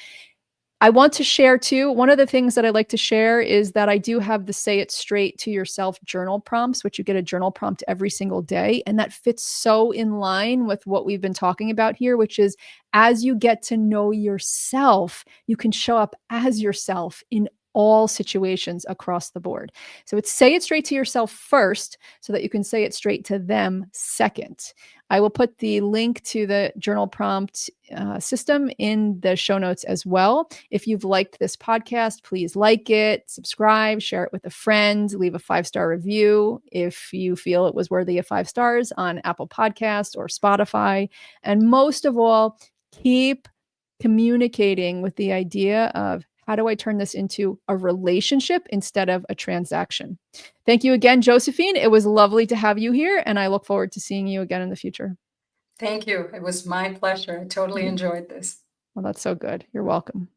I want to share too. One of the things that I like to share is that I do have the Say It Straight to Yourself journal prompts, which you get a journal prompt every single day. And that fits so in line with what we've been talking about here, which is as you get to know yourself, you can show up as yourself in all situations across the board. So it's say it straight to yourself first so that you can say it straight to them second. I will put the link to the journal prompt system in the show notes as well. If you've liked this podcast, please like it, subscribe, share it with a friend, leave a 5-star review if you feel it was worthy of 5 stars on Apple Podcasts or Spotify. And most of all, keep communicating with the idea of how do I turn this into a relationship instead of a transaction? Thank you again, Josephine. It was lovely to have you here, and I look forward to seeing you again in the future. Thank you. It was my pleasure. I totally enjoyed this. Well, that's so good. You're welcome.